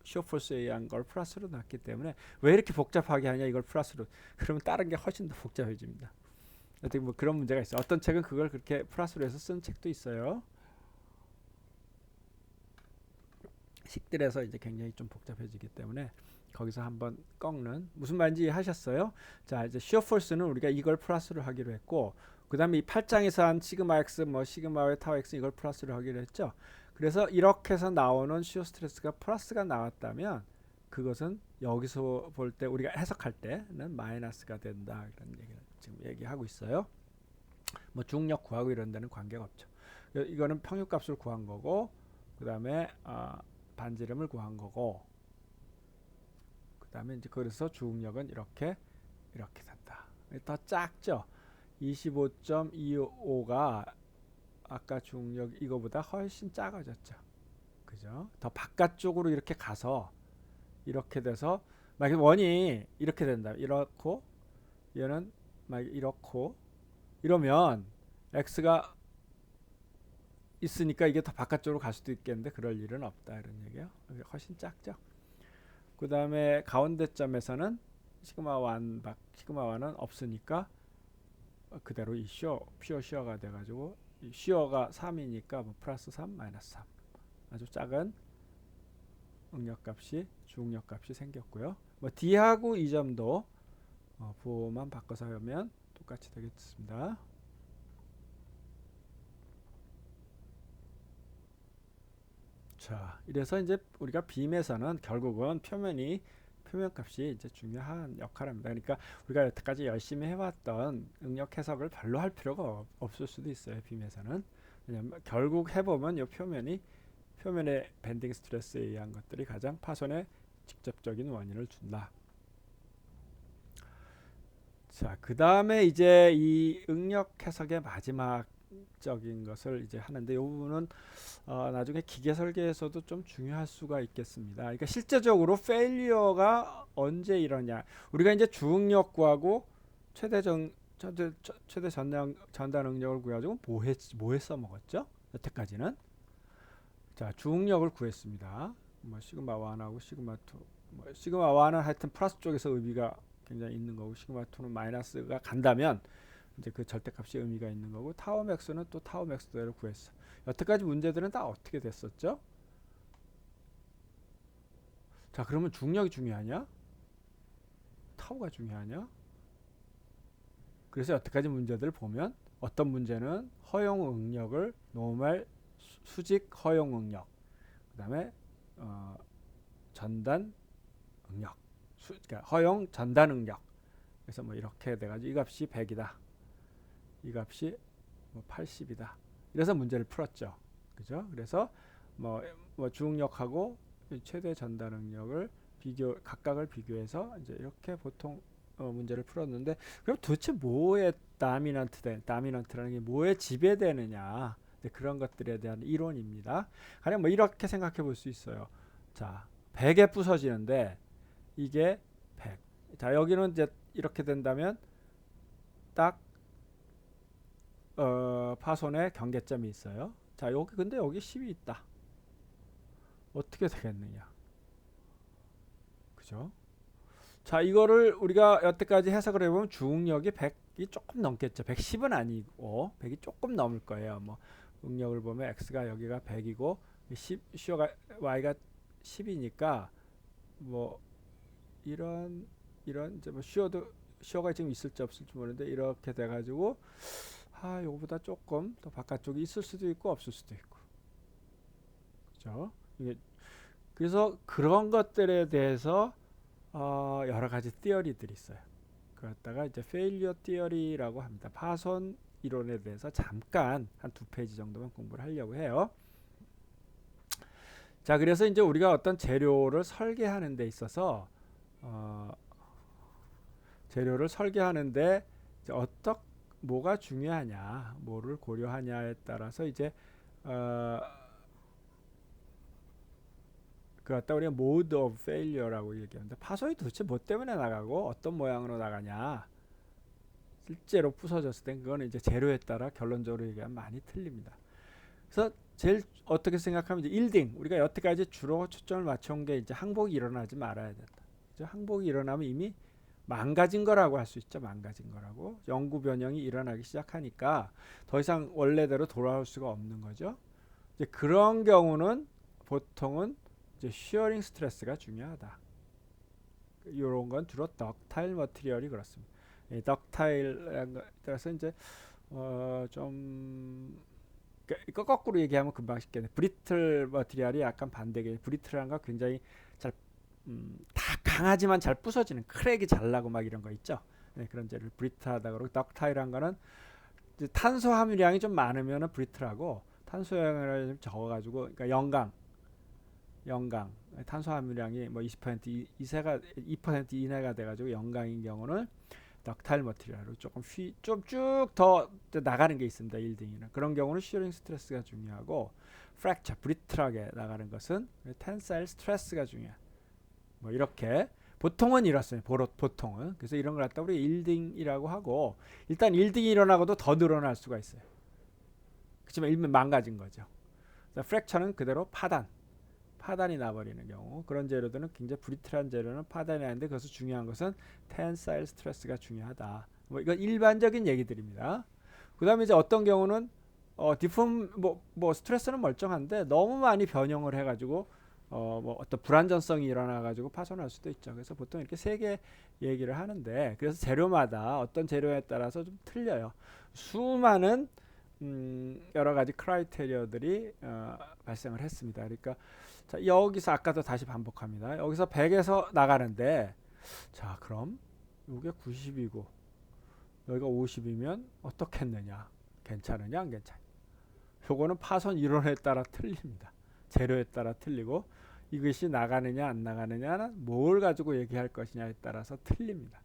시어 포스에 의한 걸 플러스로 놨기 때문에 왜 이렇게 복잡하게 하냐 이걸 플러스로 그러면 다른 게 훨씬 더 복잡해집니다. 어떻게 뭐 그런 문제가 있어요. 어떤 책은 그걸 그렇게 플러스로 해서 쓴 책도 있어요. 식들에서 이제 굉장히 좀 복잡해지기 때문에 거기서 한번 꺾는 무슨 말인지 하셨어요? 자 이제 시어 포스는 우리가 이걸 플러스로 하기로 했고 그 다음에 이 8장에서 한 시그마 x 뭐 시그마 타우 x 이걸 플러스로 하기로 했죠. 그래서 이렇게 해서 나오는 시어 스트레스가 플러스가 나왔다면 그것은 여기서 볼 때 우리가 해석할 때는 마이너스가 된다 이런 얘기를 지금 얘기하고 있어요. 뭐 중력 구하고 이런 데는 관계가 없죠. 이거는 평균값을 구한 거고 그 다음에 반지름을 구한 거고 그 다음에 이제 그래서 주응력은 이렇게 된다. 더 작죠. 25.25가 아까 중력 이거보다 훨씬 작아졌죠. 그죠? 더 바깥쪽으로 이렇게 가서 이렇게 돼서 만약에 원이 이렇게 된다. 이렇고 얘는 막 이렇고 이러면 x가 있으니까 이게 더 바깥쪽으로 갈 수도 있겠는데 그럴 일은 없다 이런 얘기예요. 훨씬 작죠. 그 다음에 가운데 점에서는 시그마 1, 시그마 1은 없으니까 그대로 이 퓨어 시어가 돼가지고 이 시어가 3이니까 뭐 플러스 3, 마이너스 3 아주 작은 응력값이 주응력값이 생겼고요. 뭐 D하고 이 점도 부호만 바꿔서 하면 똑같이 되겠습니다. 자, 이래서 이제 우리가 빔에서는 결국은 표면값이 이제 중요한 역할을 합니다. 그러니까 우리가 여태까지 열심히 해왔던 응력 해석을 별로 할 필요가 없을 수도 있어요. 빔에서는. 왜냐면 결국 해보면 이 표면의 밴딩 스트레스에 의한 것들이 가장 파손에 직접적인 원인을 준다. 자, 그 다음에 이제 이 응력 해석의 마지막적인 것을 이제 하는데 이 부분은 나중에 기계 설계에서도 좀 중요할 수가 있겠습니다. 그러니까 실제적으로 페일리어가 언제 일어냐? 우리가 이제 주응력 구하고 최대 전단 응력을 구해가지고 뭐해 써먹었죠? 여태까지는 자 주응력을 구했습니다. 뭐 시그마 1하고 시그마 2, 뭐 시그마 1은 하여튼 플러스 쪽에서 의미가 굉장히 있는 거고 시그마 2는 마이너스가 간다면 이제 그 절대값이 의미가 있는 거고 타워 맥스는 또 타워 맥스대로 구했어. 여태까지 문제들은 다 어떻게 됐었죠? 자 그러면 중력이 중요하냐? 타워가 중요하냐? 그래서 여태까지 문제들 보면 어떤 문제는 허용 응력을 노멀 수직 허용 응력 그 다음에 전단 응력 그러니까 허용 전단 응력 그래서 뭐 이렇게 돼가지고 이 값이 100이다 이 값이 뭐 80이다 이래서 문제를 풀었죠. 그죠? 그래서 뭐 주응력하고 최대 전단 응력을 각각을 비교해서 이제 이렇게 보통 문제를 풀었는데 그럼 도대체 뭐에 다미넌트라는 게 뭐에 지배되느냐 그런 것들에 대한 이론입니다. 가령 뭐 이렇게 생각해 볼 수 있어요. 자, 100에 부서지는데 이게 100. 자, 여기는 이제 이렇게 된다면 딱 파손의 경계점이 있어요. 자, 근데 여기 10이 있다. 어떻게 되겠느냐? 그죠? 자, 이거를 우리가 여태까지 해석을 해보면 주응력이 100이 조금 넘겠죠. 110은 아니고 100이 조금 넘을 거예요. 뭐 응력을 보면 x가 여기가 100이고 시어가 y가 10이니까 뭐 이런 이제 뭐 시어가 지금 있을지 없을지 모르는데 이렇게 돼가지고 요거보다 조금 더 바깥쪽이 있을 수도 있고 없을 수도 있고, 그죠? 그래서 그런 것들에 대해서 여러 가지 티어리들이 있어요. 그랬다가 이제 failure theory라고 합니다. 파손 이론에 대해서 잠깐 한 2페이지 정도만 공부를 하려고 해요. 자, 그래서 이제 우리가 어떤 재료를 설계하는 데 있어서 재료를 설계하는데 뭐가 중요하냐, 뭐를 고려하냐에 따라서 이제 그렇다 우리가 mode of failure라고 얘기하는데 파손이 도대체 뭐 때문에 나가고 어떤 모양으로 나가냐, 실제로 부서졌을 땐 그거는 이제 재료에 따라 결론적으로 얘기하면 많이 틀립니다. 그래서 제일 어떻게 생각하면 이제 일딩, 우리가 여태까지 주로 초점을 맞춰온 게 이제 항복이 일어나지 말아야 된다. 항복이 일어나면 이미 망가진 거라고 할 수 있죠. 망가진 거라고. 영구 변형이 일어나기 시작하니까 더 이상 원래대로 돌아올 수가 없는 거죠. 이제 그런 경우는 보통은 이제 쉬어링 스트레스가 중요하다. 이런 건 주로 덕타일 머티리얼이 그렇습니다. 덕타일에 따라서 이제 좀 이거 거꾸로 얘기하면 금방 쉽겠네. 브리틀 머티리얼이 약간 반대게, 브리틀한 거 굉장히 잘 다 강하지만 잘 부서지는, 크랙이 잘 나고 막 이런 거 있죠. 네, 그런 재를 브리틀하다 그러고, 덕타일한 거는 탄소 함유량이 좀 많으면 브리틀하고 탄소 함유량이 좀 적어가지고, 그러니까 영강 탄소 함유량이 뭐 20% 이세가 2% 이내가 돼가지고 영강인 경우는 덕타일 머티리얼로 조금 좀 쭉 더 나가는 게 있습니다. 일딩이는 그런 경우는 쉬어링 스트레스가 중요하고, 프랙처 브리틀하게 나가는 것은 텐사일 스트레스가 중요해. 뭐 이렇게 보통은 이렇습니다. 보통은. 그래서 이런 걸 갖다 우리 일딩이라고 하고, 일단 일딩이 일어나고도 더 늘어날 수가 있어요. 그렇지만 일면 망가진 거죠. 프랙처는 그대로 파단이 나버리는 경우, 그런 재료들은 굉장히 브리틀한 재료는 파단이 나는데, 그것서 중요한 것은 텐사일 스트레스가 중요하다. 뭐 이건 일반적인 얘기들입니다. 그 다음에 이제 어떤 경우는 디폼 뭐 스트레스는 멀쩡한데 너무 많이 변형을 해가지고 뭐 어떤 불안전성이 일어나가지고 파손할 수도 있죠. 그래서 보통 이렇게 세 개 얘기를 하는데, 그래서 재료마다 어떤 재료에 따라서 좀 틀려요. 수많은 여러 가지 크라이테리어들이 발생을 했습니다. 그러니까 자, 여기서 아까도 다시 반복합니다. 여기서 100에서 나가는데, 자, 그럼 이게 90이고 여기가 50이면 어떻겠느냐? 괜찮으냐 안 괜찮냐? 요거는 파손 이론에 따라 틀립니다. 재료에 따라 틀리고, 이것이 나가느냐 안 나가느냐는 뭘 가지고 얘기할 것이냐에 따라서 틀립니다.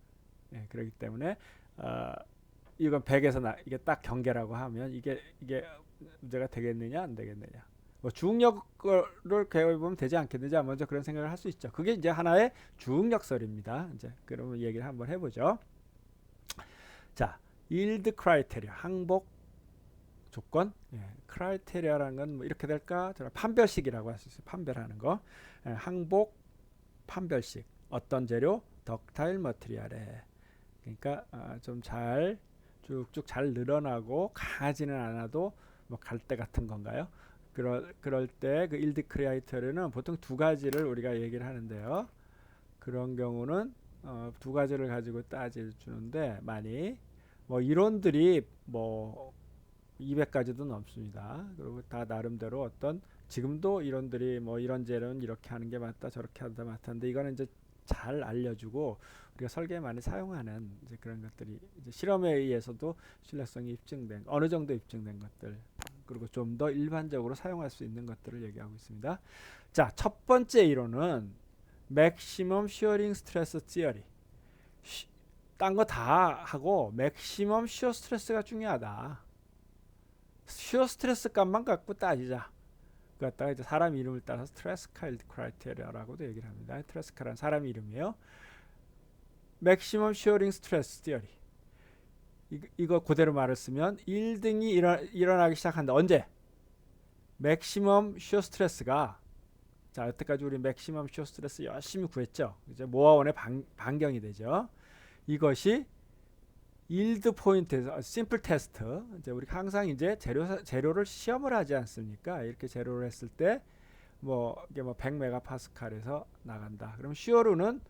예, 그렇기 때문에 이건 100에서 이게 딱 경계라고 하면 이게 문제가 되겠느냐 안 되겠느냐, 뭐 중력을 배워보면 되지 않겠느냐, 먼저 그런 생각을 할 수 있죠. 그게 이제 하나의 중력설입니다. 이제 그러면 얘기를 한번 해보죠. 자, yield criteria, 항복 조건. 크라이테리아라는 건 뭐 이렇게 될까? 판별식이라고 할 수 있어요. 판별하는 거. 항복 판별식. 어떤 재료? 덕타일 머티리얼에. 그러니까 좀 잘 쭉쭉 잘 늘어나고 강하지는 않아도 뭐 갈대 같은 건가요? 그럴 때 그 일드 크라이테리아는 보통 두 가지를 우리가 얘기를 하는데요. 그런 경우는 두 가지를 가지고 따져주는데, 많이 뭐 이론들이 뭐 200가지도 넘습니다. 그리고 다 나름대로 어떤, 지금도 이론들이 뭐 이런 재료는 이렇게 하는 게 맞다, 저렇게 하다 맞다는데, 이거는 이제 잘 알려주고 우리가 설계에 많이 사용하는 이제 그런 것들이, 이제 실험에 의해서도 신뢰성이 입증된, 어느 정도 입증된 것들, 그리고 좀 더 일반적으로 사용할 수 있는 것들을 얘기하고 있습니다. 자, 첫 번째 이론은 맥시멈 쉬어링 스트레스 티어리. 딴 거 다 하고 맥시멈 쉬어 스트레스가 중요하다. 쉬어 스트레스 값만 갖고 따지자. 그 갖다가 이제 사람 이름을 따라서 트레스카일드 크라이테리아라고도 얘기를 합니다. 트레스카라는 사람 이름이에요. 맥시멈 쉬어링 스트레스 티어리. 이거 그대로 말을 쓰면 1등이 일어나기 시작한다. 언제? 맥시멈 쉬어 스트레스가, 자, 여태까지 우리 맥시멈 쉬어 스트레스 열심히 구했죠. 이제 모아원의 반경이 되죠. 이것이 일드 포인트에서 심플 테스트, 이제 우리 항상 이제 재료를 시험을 하지 않습니까? 이렇게 재료를 했을 때 이게 100메가파스칼에서 나간다. 그럼 쉬어루는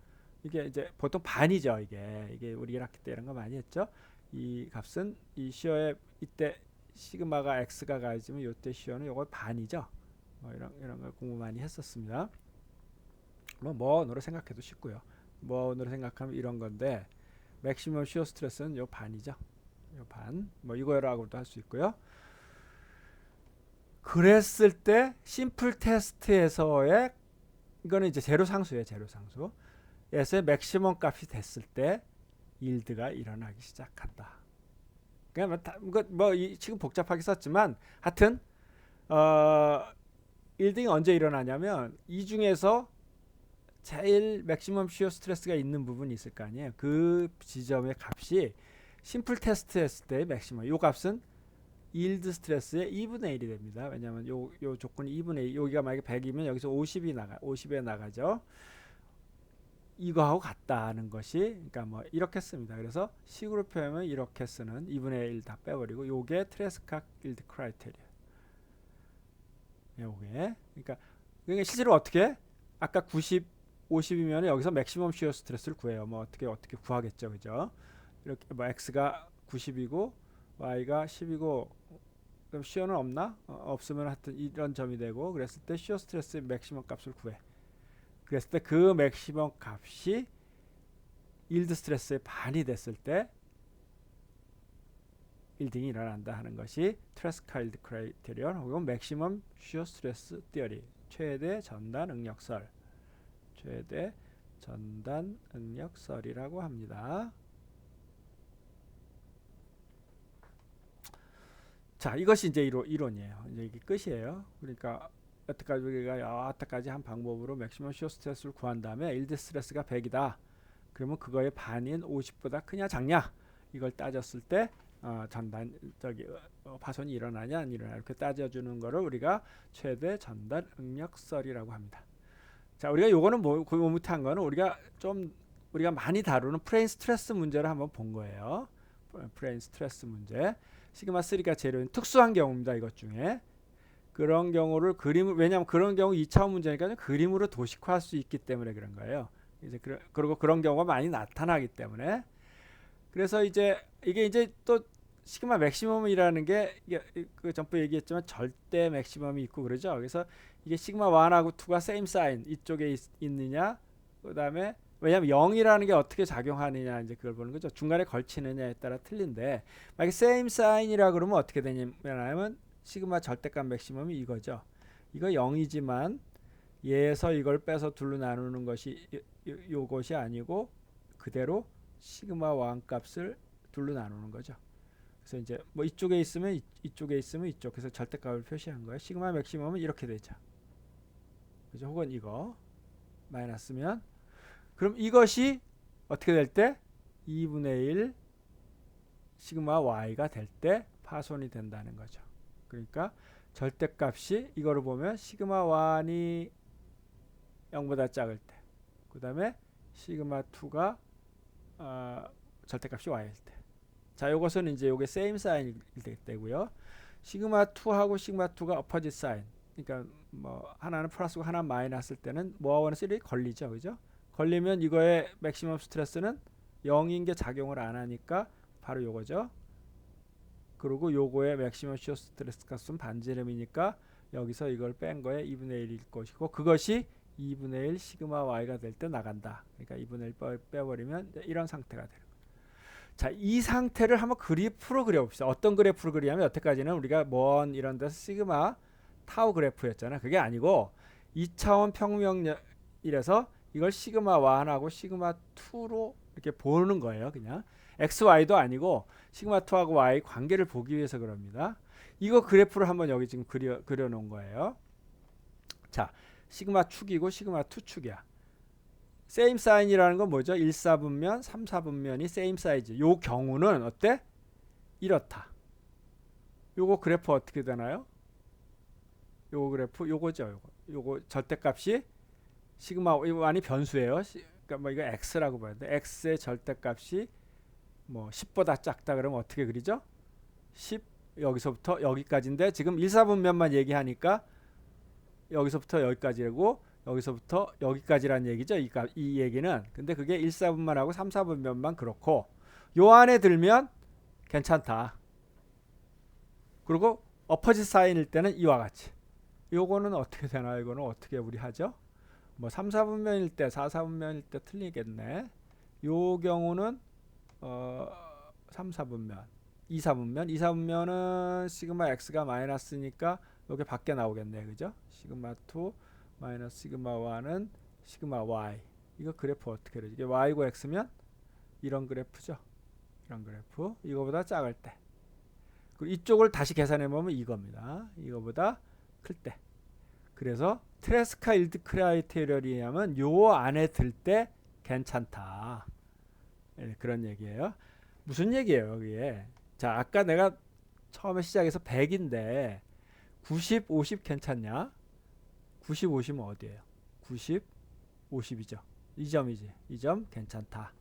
이게 이제 보통 반이죠. 이게 우리 1학기 때 이런 거 많이 했죠. 이 값은 이 쉬어의 이때 시그마가 x가 가지면 이때 쉬어는 요거 반이죠. 이런 걸 공부 많이 했었습니다. 뭐으로 생각해도 쉽고요. 뭐으로 생각하면 이런 건데, 맥시멈 시어 스트레스는 요 반이죠. 요 반. 뭐 이거라고도 할 수 있고요. 그랬을 때 심플 테스트에서의 이거는 이제 제로 상수예요. 제로 상수. 에서의 맥시멈 값이 됐을 때 일드가 일어나기 시작한다. 그냥 지금 복잡하게 썼지만 하여튼 일딩이 언제 일어나냐면 이 중에서 제일 맥시멈 시어 스트레스가 있는 부분이 있을 거 아니에요. 그 지점의 값이 심플 테스트 했을 때의 맥시멈. 요 값은 일드 스트레스의 2분의 1이 됩니다. 왜냐하면 요 조건이 2분의 1, 여기가 만약에 100이면 여기서 50에 나가죠. 이거하고 같다는 것이, 그러니까 뭐 이렇게 씁니다. 그래서 식으로 표현하면 이렇게 쓰는 2분의 1 다 빼버리고 요게 트레스카 일드 크라이테리아. 요게 그러니까 실제로 어떻게 아까 50이면 여기서 맥시멈 시어 스트레스를 구해요. 뭐 어떻게 구하겠죠, 그죠? 이렇게 뭐 x가 90이고 y가 10이고 그럼 시어는 없나? 없으면 하여튼 이런 점이 되고 그랬을 때 시어 스트레스의 맥시멈 값을 구해. 그랬을 때 그 맥시멈 값이 일드 스트레스의 반이 됐을 때 일딩이 일어난다 하는 것이 트레스카일드 크라이테리언 혹은 맥시멈 시어 스트레스 티어리, 최대 전단 응력설, 최대 전단 응력설이라고 합니다. 자, 이것이 이제 이론이에요. 이제 이게 끝이에요. 그러니까 여태까지 우리가 여태까지 한 방법으로 맥시멈 시어 스트레스를 구한 다음에 일드 스트레스가 100이다. 그러면 그거의 반인 50보다 크냐 작냐 이걸 따졌을 때 전단 파손이 일어나냐 안 일어나냐 이렇게 따져주는 거를 우리가 최대 전단 응력설이라고 합니다. 자, 우리가 요거는 그 못한 거는 우리가 많이 다루는 프레임 스트레스 문제를 한번 본 거예요. 프레임 스트레스 문제. 시그마 3가 제로인 특수한 경우입니다. 이것 중에 그런 경우를 왜냐하면 그런 경우 2차원 문제니까 그림으로 도식화할 수 있기 때문에 그런 거예요. 이제 그리고 그런 경우가 많이 나타나기 때문에 그래서 이제 이게 이제 또 시그마 맥시멈이라는 게 그 전부 얘기했지만 절대 맥시멈이 있고 그러죠. 그래서 이게 시그마 1하고 2가 세임 사인 이쪽에 있느냐, 그다음에 왜냐하면 0이라는 게 어떻게 작용하느냐 이제 그걸 보는 거죠. 중간에 걸치느냐에 따라 틀린데 만약에 세임 사인이라 그러면 어떻게 되냐면 시그마 절대값 맥시멈이 이거죠. 이거 0이지만 얘에서 이걸 빼서 둘로 나누는 것이 요것이 아니고 그대로 시그마 1 값을 둘로 나누는 거죠. 그래서 이제 뭐 이쪽에 있으면 이쪽 그래서 절대값을 표시한 거예요. 시그마 맥시멈은 이렇게 되죠. 그죠? 혹은 이거 마이너스면 그럼 이것이 어떻게 될 때 2분의 1 시그마 y가 될 때 파손이 된다는 거죠. 그러니까 절대값이 이거를 보면 시그마 1이 0보다 작을 때, 그 다음에 시그마 2가 절대값이 y일 때. 자, 요것은 이제 요게 세임 사인이 되고요. 시그마 2하고 시그마 2가 어퍼짓 사인. 그러니까 뭐 하나는 플러스고 하나는 마이너스일 때는 뭐하고 하는 셀이 걸리죠, 그죠? 걸리면 이거의 맥시멈 스트레스는 0인 게 작용을 안 하니까 바로 요거죠. 그리고 요거의 맥시멈 시어 스트레스 값은 반지름이니까 여기서 이걸 뺀 거에 2분의 1일 것이고 그것이 2분의 1 시그마 y가 될 때 나간다. 그러니까 2분의 1 빼버리면 이런 상태가 되는 거예요. 자, 이 상태를 한번 그래프로 그려봅시다. 어떤 그래프로 그리냐면 여태까지는 우리가 먼 이런 데서 시그마 타우 그래프였잖아. 그게 아니고 2차원 평면이라서 이걸 시그마 1하고 시그마 2로 이렇게 보는 거예요. 그냥 x, y도 아니고 시그마 2하고 y 관계를 보기 위해서 그럽니다. 이거 그래프를 한번 여기 지금 그려 놓은 거예요. 자, 시그마 축이고 시그마 2 축이야. 세임 사인이라는 건 뭐죠? 1사분면, 3사분면이 세임 사이즈. 요 경우는 어때? 이렇다. 요거 그래프 어떻게 되나요? 요거 그래프 요거죠. 요거 절대값이 시그마 1이 변수예요. 그러니까 뭐 이거 x라고 봐야 돼. x의 절대값이 뭐 10보다 작다 그러면 어떻게 그리죠? 10 여기서부터 여기까지인데 지금 1사분면만 얘기하니까 여기서부터 여기까지고 여기서부터 여기까지란 얘기죠. 이 얘기는. 근데 그게 1사분만 하고 3사분면만 그렇고 요 안에 들면 괜찮다. 그리고 어퍼짓 사인일 때는 이와 같이. 요거는 어떻게 되나요? 이거는 어떻게 우리 하죠? 뭐 3사분면일 때 4사분면일 때 틀리겠네. 요 경우는 3, 4분면, 2, 4분면, 2, 4분면은 시그마 x가 마이너스니까 여기 밖에 나오겠네, 그죠? 시그마 2 마이너스 시그마 1은 시그마 y. 이거 그래프 어떻게 되지? 이게 y고 x면 이런 그래프죠. 이런 그래프. 이거보다 작을 때. 그리고 이쪽을 다시 계산해 보면 이겁니다. 이거보다 클 때. 그래서 트레스카 일드 크라이테리얼이 하면 요 안에 들 때 괜찮다. 네, 그런 얘기예요. 무슨 얘기예요, 그게? 자, 아까 내가 처음에 시작해서 100인데 90, 50 괜찮냐? 90, 50은 어디예요? 90, 50이죠. 이 점이지. 이 점 괜찮다.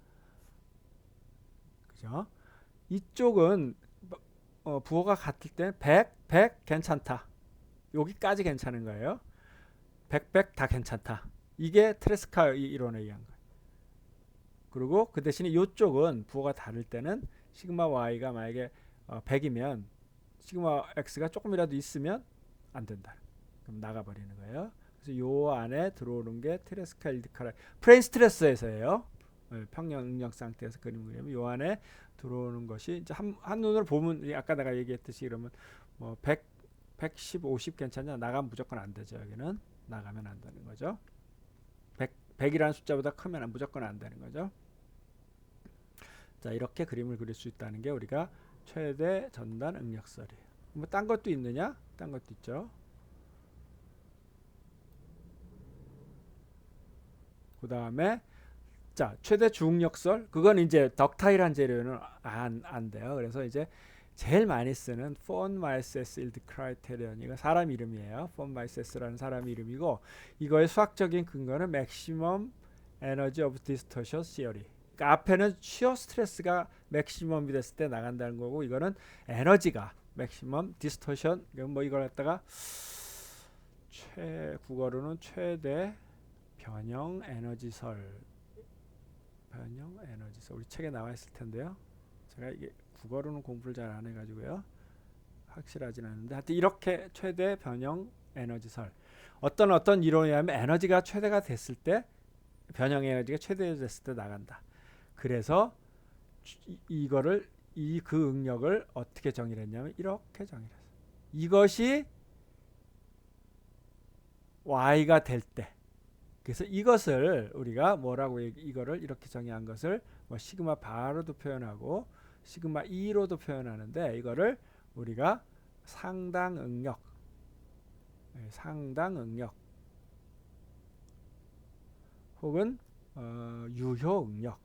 그죠? 이쪽은 부호가 같을 때 100, 100 괜찮다. 여기까지 괜찮은 거예요. 100, 100 다 괜찮다. 이게 트레스카 이론에 의한 거예요. 그리고 그 대신에 이쪽은 부호가 다를 때는 시그마 y가 만약에 100이면 시그마 x가 조금이라도 있으면 안 된다. 그럼 나가버리는 거예요. 그래서 요 안에 들어오는 게 트레스카 일드카라 프레임 스트레스에서예요. 평형 응력 상태에서 그림 그리면 요 안에 들어오는 것이 이제 한눈으로 보면 아까 내가 얘기했듯이 그러면 뭐 100, 110, 50 괜찮냐? 나가면 무조건 안 되죠. 여기는 나가면 안 되는 거죠. 100이라는 숫자보다 크면 무조건 안 되는 거죠. 자, 이렇게 그림을 그릴 수 있다는 게 우리가 최대 전단 응력설이에요. 뭐 딴 것도 있느냐? 딴 것도 있죠. 그 다음에 자, 최대 주응력설 그건 이제 덕타일한 재료는 안 돼요. 그래서 이제 제일 많이 쓰는 폰 마이세스 일드 크라이테리언, 이거 사람 이름이에요. 폰 마이세스라는 사람 이름이고, 이거의 수학적인 근거는 맥시멈 에너지 오브 디스토션 시어리. 그러니까 앞에는 시어 스트레스가 맥시멈이 됐을 때 나간다는 거고, 이거는 에너지가 맥시멈 디스토션, 뭐 이걸 갖다가 국어로는 최대 변형 에너지설, 변형 에너지설, 우리 책에 나와 있을 텐데요. 제가 이게 국어로는 공부를 잘 안 해가지고요, 확실하진 않은데 하여튼 이렇게 최대 변형 에너지설, 어떤 이론에 하면 에너지가 최대가 됐을 때, 변형 에너지가 최대됐을 때 나간다. 그래서 이거를 그 응력을 어떻게 정의를 했냐면 이렇게 정의를 했어요. 이것이 y가 될 때, 그래서 이것을 우리가 뭐라고 이거를 이렇게 정의한 것을 뭐 시그마 바로도 표현하고 시그마 2로도 표현하는데, 이거를 우리가 상당 응력, 상당 응력 혹은 유효 응력,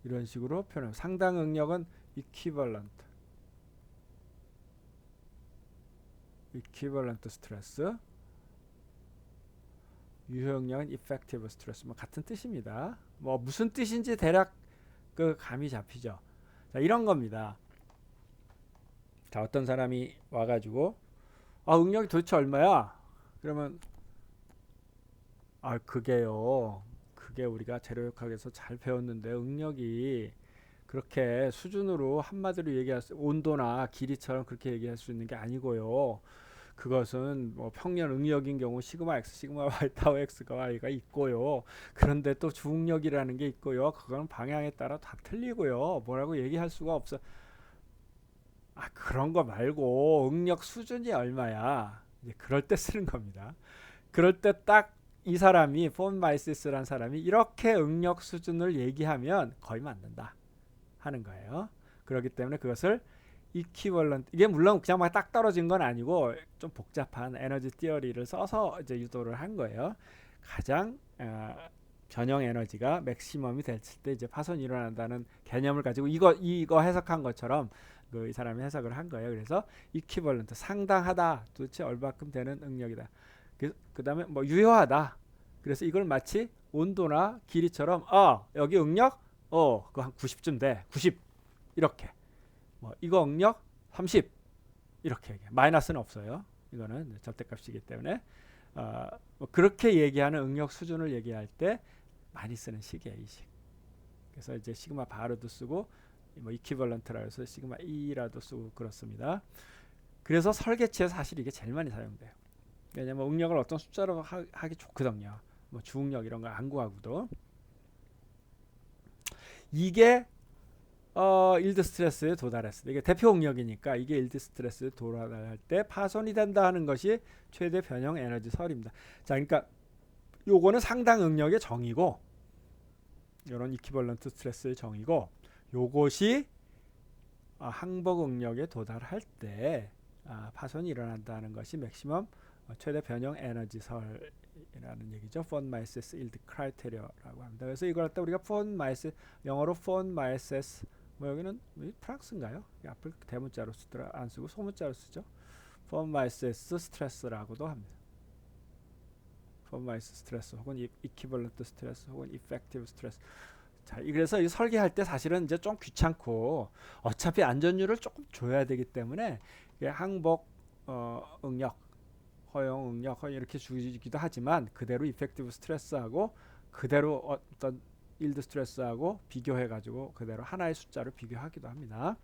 이런 식으로 표현합니다. 상당 응력은 equivalent 스트레스, 유효 응력은 effective 스트레스, 뭐 같은 뜻입니다. 뭐 무슨 뜻인지 대략 그 감이 잡히죠. 자, 이런 겁니다. 자, 어떤 사람이 와가지고 응력이 도대체 얼마야? 그러면 그게 우리가 재료역학에서 잘 배웠는데, 응력이 그렇게 수준으로 한마디로 얘기할 수, 온도나 길이처럼 그렇게 얘기할 수 있는 게 아니고요. 그것은 뭐 평년 응력인 경우 시그마 x, 시그마 y, 타우 x가 y가 있고요. 그런데 또 주응력이라는 게 있고요. 그건 방향에 따라 다 틀리고요. 뭐라고 얘기할 수가 없어. 그런 거 말고 응력 수준이 얼마야? 이제 그럴 때 쓰는 겁니다. 그럴 때 딱 이 사람이 폰 마이시스라는 사람이 이렇게 응력 수준을 얘기하면 거의 맞는다 하는 거예요. 그렇기 때문에 그것을 이퀴벌런트, 이게 물론 그냥 막 딱 떨어진 건 아니고 좀 복잡한 에너지 티어리를 써서 이제 유도를 한 거예요. 가장 변형 에너지가 맥시멈이 됐을 때 이제 파손이 일어난다는 개념을 가지고 이거 해석한 것처럼 이 사람이 해석을 한 거예요. 그래서 이퀴벌런트, 상당하다, 도대체 얼마큼 되는 응력이다. 그 다음에 뭐 유효하다. 그래서 이걸 마치 온도나 길이처럼 여기 응력 그거 한 90쯤 돼. 90 이렇게. 뭐 이거 응력 30 이렇게 얘기해. 마이너스는 없어요. 이거는 절대값이기 때문에 뭐 그렇게 얘기하는 응력 수준을 얘기할 때 많이 쓰는 식이에요, 이 식. 그래서 이제 시그마 바로도 쓰고 뭐 이퀴벌런트라 해서 시그마 2라도 쓰고 그렇습니다. 그래서 설계치에서 사실 이게 제일 많이 사용돼요. 왜냐면 응력을 어떤 숫자로 하기 좋거든요. 뭐 주응력 이런 거 안 구하고도. 이게 일드 스트레스에 도달했을 때, 이게 대표 응력이니까 이게 일드 스트레스에 도달할 때 파손이 된다 하는 것이 최대 변형 에너지 설입니다. 자, 그러니까 요거는 상당 응력의 정의고, 이런 이퀴벌런트 스트레스의 정의고, 요것이 항복 응력에 도달할 때 파손이 일어난다는 것이 맥시멈 최대 변형 에너지 설이라는 얘기죠. 폰 마이세스 일드 크라이테리아라고 합니다. 그래서 이걸 갖다 우리가 폰 마이세, 영어로 폰 마이세스, 뭐 여기는 프랑스인가요? 앞을 대문자로 쓰더라, 안 쓰고 소문자로 쓰죠. 폰 마이세스 스트레스라고도 합니다. 폰 마이세스 스트레스 혹은 이퀴벌런트 스트레스 혹은 이펙티브 스트레스. 자, 그래서 이 설계할 때 사실은 이제 좀 귀찮고 어차피 안전율을 조금 줘야 되기 때문에 항복 응력, 허용 응력 이렇게 주기도 하지만 그대로 이펙티브 스트레스하고 그대로 어떤 일드 스트레스하고 비교해 가지고 그대로 하나의 숫자로 비교하기도 합니다.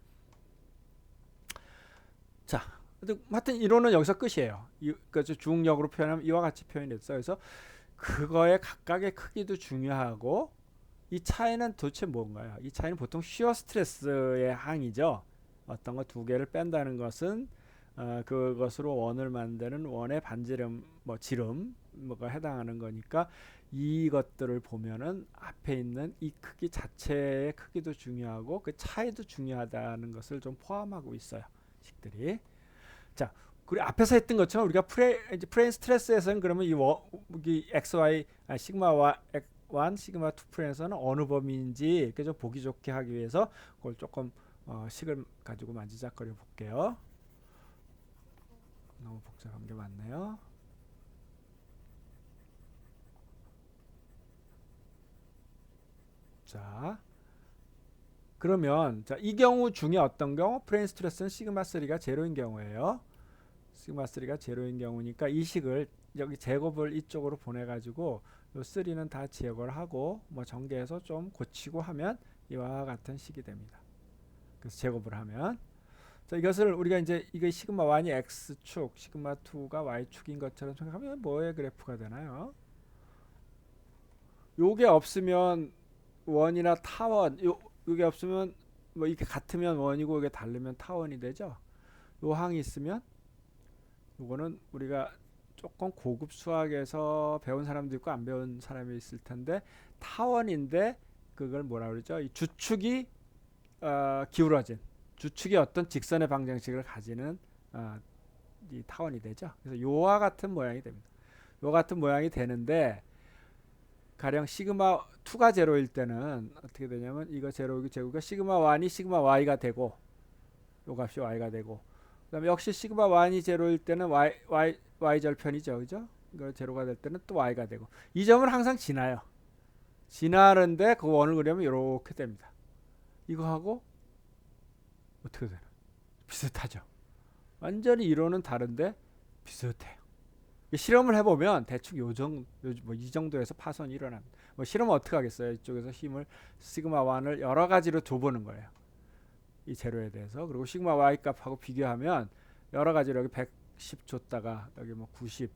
자, 하여튼 이론은 여기서 끝이에요. 그래서 중력으로 표현하면 이와 같이 표현했어요. 그래서 그거의 각각의 크기도 중요하고, 이 차이는 도대체 뭔가요? 이 차이는 보통 쉬어 스트레스의 항이죠. 어떤 거 두 개를 뺀다는 것은 그것으로 원을 만드는 원의 반지름, 뭐 지름 뭐가 해당하는 거니까, 이것들을 보면은 앞에 있는 이 크기 자체의 크기도 중요하고 그 차이도 중요하다는 것을 좀 포함하고 있어요, 식들이. 자, 그리고 앞에서 했던 것처럼 우리가 프레임 스트레스에서는 그러면 이 XY 시그마 Y1, 시그마 2 프레임에서는 어느 범위인지 이렇게 좀 보기 좋게 하기 위해서 그걸 조금 식을 가지고 만지작거려 볼게요. 너무 복잡한 게 많네요. 자, 그러면 이 경우 중에 어떤 경우 프레임 스트레스는 시그마 3가 제로인 경우예요. 시그마 3가 제로인 경우니까 이 식을 여기 제곱을 이쪽으로 보내가지고 요 3는 다 제거를 하고 뭐 전개해서 좀 고치고 하면 이와 같은 식이 됩니다. 그래서 제곱을 하면, 자, 이것을 우리가 이제 이게 시그마 1이 x축, 시그마 2가 y축인 것처럼 생각하면 뭐의 그래프가 되나요? 요게 없으면 원이나 타원, 요게 없으면 뭐 이게 같으면 원이고 이게 다르면 타원이 되죠. 요 항이 있으면 요거는 우리가 조금 고급 수학에서 배운 사람도 있고 안 배운 사람이 있을 텐데, 타원인데 그걸 뭐라 그러죠? 이 주축이 기울어진, 주축이 어떤 직선의 방정식을 가지는 이 타원이 되죠. 그래서 요와 같은 모양이 됩니다. 요 같은 모양이 되는데, 가령 시그마 2가 제로일 때는 어떻게 되냐면 이거 제로이고 제곱이 시그마 1이 시그마 y가 되고 요 값이 y가 되고, 그다음에 역시 시그마 1이 제로일 때는 y 절편이죠, 그죠? 이거 제로가 될 때는 또 y가 되고, 이 점은 항상 지나요. 지나는데 그 원을 그리면 이렇게 됩니다. 이거하고 어떻게 되나? 비슷하죠. 완전히 이론은 다른데 비슷해요. 실험을 해보면 대충 이 정도에서 파손이 일어납니다. 뭐 실험은 어떻게 하겠어요? 이쪽에서 힘을 시그마 1을 여러 가지로 줘보는 거예요. 이 제로에 대해서. 그리고 시그마 y 값하고 비교하면 여러 가지로 여기 110 줬다가 여기 뭐 90,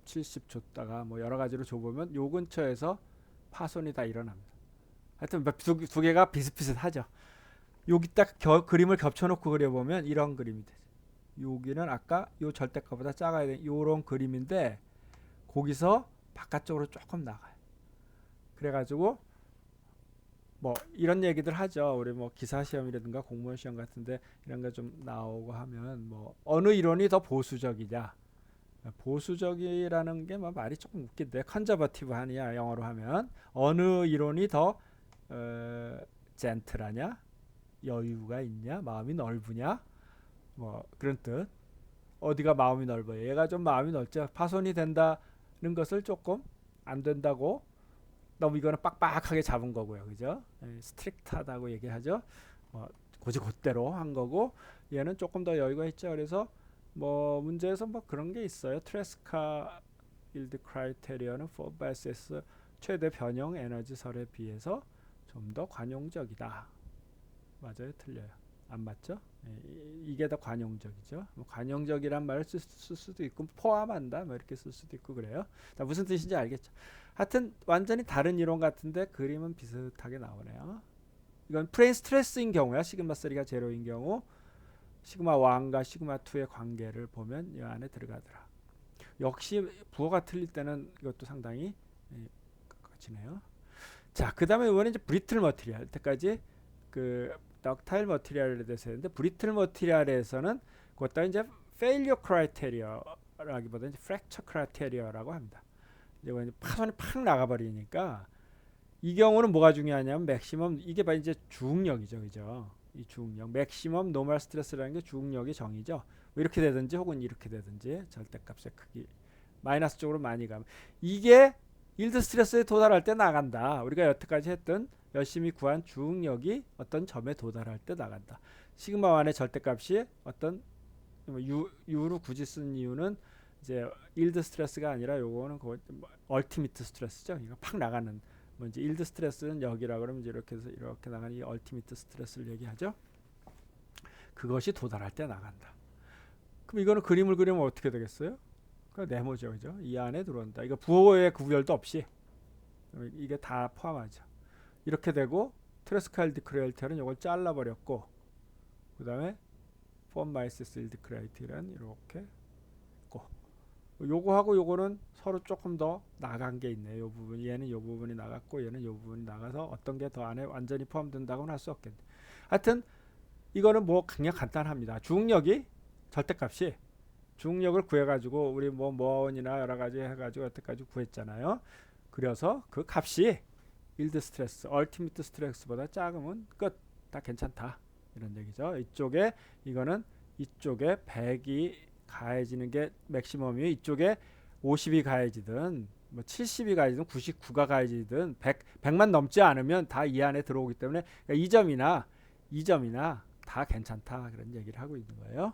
70 줬다가 뭐 여러 가지로 줘보면 요 근처에서 파손이 다 일어납니다. 하여튼 두 개가 비슷비슷하죠. 여기 딱 그림을 겹쳐놓고 그려보면 이런 그림이 되죠. 여기는 아까 요 절대값보다 작아야 되는 요런 그림인데 거기서 바깥쪽으로 조금 나가요. 그래가지고 뭐 이런 얘기들 하죠. 우리 뭐 기사 시험이라든가 공무원 시험 같은데 이런 거 좀 나오고 하면 뭐 어느 이론이 더 보수적이냐. 보수적이라는 게 뭐 말이 조금 웃긴데 컨저버티브하냐 영어로 하면 어느 이론이 더 젠틀하냐, 여유가 있냐, 마음이 넓으냐, 뭐 그런 뜻. 어디가 마음이 넓어요? 얘가 좀 마음이 넓죠. 파손이 된다는 것을 조금 안 된다고 너무 이거는 빡빡하게 잡은 거고요, 그죠? 스트릭트하다고 얘기하죠. 고지 곧대로 한 거고, 얘는 조금 더 여유가 있죠. 그래서 뭐 문제에서 뭐 그런 게 있어요. 트레스카 일드 크라이테리어는 포바이세스 최대 변형 에너지설에 비해서 좀 더 관용적이다. 맞아요, 틀려요? 안 맞죠? 이게 더 관용적이죠. 뭐 관용적이란 말을 쓸 수도 있고 포함한다 뭐 이렇게 쓸 수도 있고 그래요. 자, 무슨 뜻인지 알겠죠? 하여튼 완전히 다른 이론 같은데 그림은 비슷하게 나오네요. 이건 프레임 스트레스인 경우야. 시그마 3가 제로인 경우 시그마 1과 시그마 2의 관계를 보면 이 안에 들어가더라. 역시 부호가 틀릴 때는 이것도 상당히 거치네요. 자, 그다음에 이번에 이제 브리틀 머티리얼 때까지 그 덕타일 머티리얼에 대해서 했는데 브리틀 머티리얼에서는 그것도 이제 페일리어 크라이테리어라기보다 이제 프랙처 크라이테리어라고 합니다. 이제 파손이 팍 나가버리니까 이 경우는 뭐가 중요하냐면 맥시멈 이게 바로 이제 주응력이죠, 그죠? 이 주응력, 맥시멈 노멀 스트레스라는 게 주응력의 정의죠. 이렇게 되든지 혹은 이렇게 되든지 절대값의 크기 마이너스 쪽으로 많이 가면 이게 일드 스트레스에 도달할 때 나간다. 우리가 여태까지 했던 열심히 구한 주응력이 어떤 점에 도달할 때 나간다. 시그마 1의 절대값이 어떤 U로 굳이 쓴 이유는 이제 일드 스트레스가 아니라 요거는 얼티미트 스트레스죠. 이거 팍 나가는 이제 일드 스트레스는 여기라 그러면 이제 이렇게 해서 이렇게 나가는 이 얼티미트 스트레스를 얘기하죠. 그것이 도달할 때 나간다. 그럼 이거는 그림을 그리면 어떻게 되겠어요? 그 네모죠, 그죠? 이 안에 들어온다. 이거 부호의 구별도 없이 이게 다 포함하죠. 이렇게 되고 트레스칼 디크레이터는 이걸 잘라버렸고 그 다음에 폼마이시스 일디크레이터는 이렇게 있고 요거하고 요거는 서로 조금 더 나간 게 있네요. 요 부분 얘는 요 부분이 나갔고 얘는 요 부분이 나가서 어떤 게 더 안에 완전히 포함된다고는 할 수 없겠네. 하여튼 이거는 뭐 그냥 간단합니다. 주응력이 절대값이 주응력을 구해가지고 우리 뭐 모원이나 여러 가지 해가지고 여태까지 구했잖아요. 그래서 그 값이 일드 스트레스, 얼티미트 스트레스보다 작으면 끝, 다 괜찮다 이런 얘기죠. 이쪽에 이거는 이쪽에 100이 가해지는 게 맥시멈이에요. 이쪽에 50이 가해지든 뭐 70이 가해지든 99가 가해지든 100만 넘지 않으면 다 이 안에 들어오기 때문에 그러니까 이 점이나 다 괜찮다 그런 얘기를 하고 있는 거예요.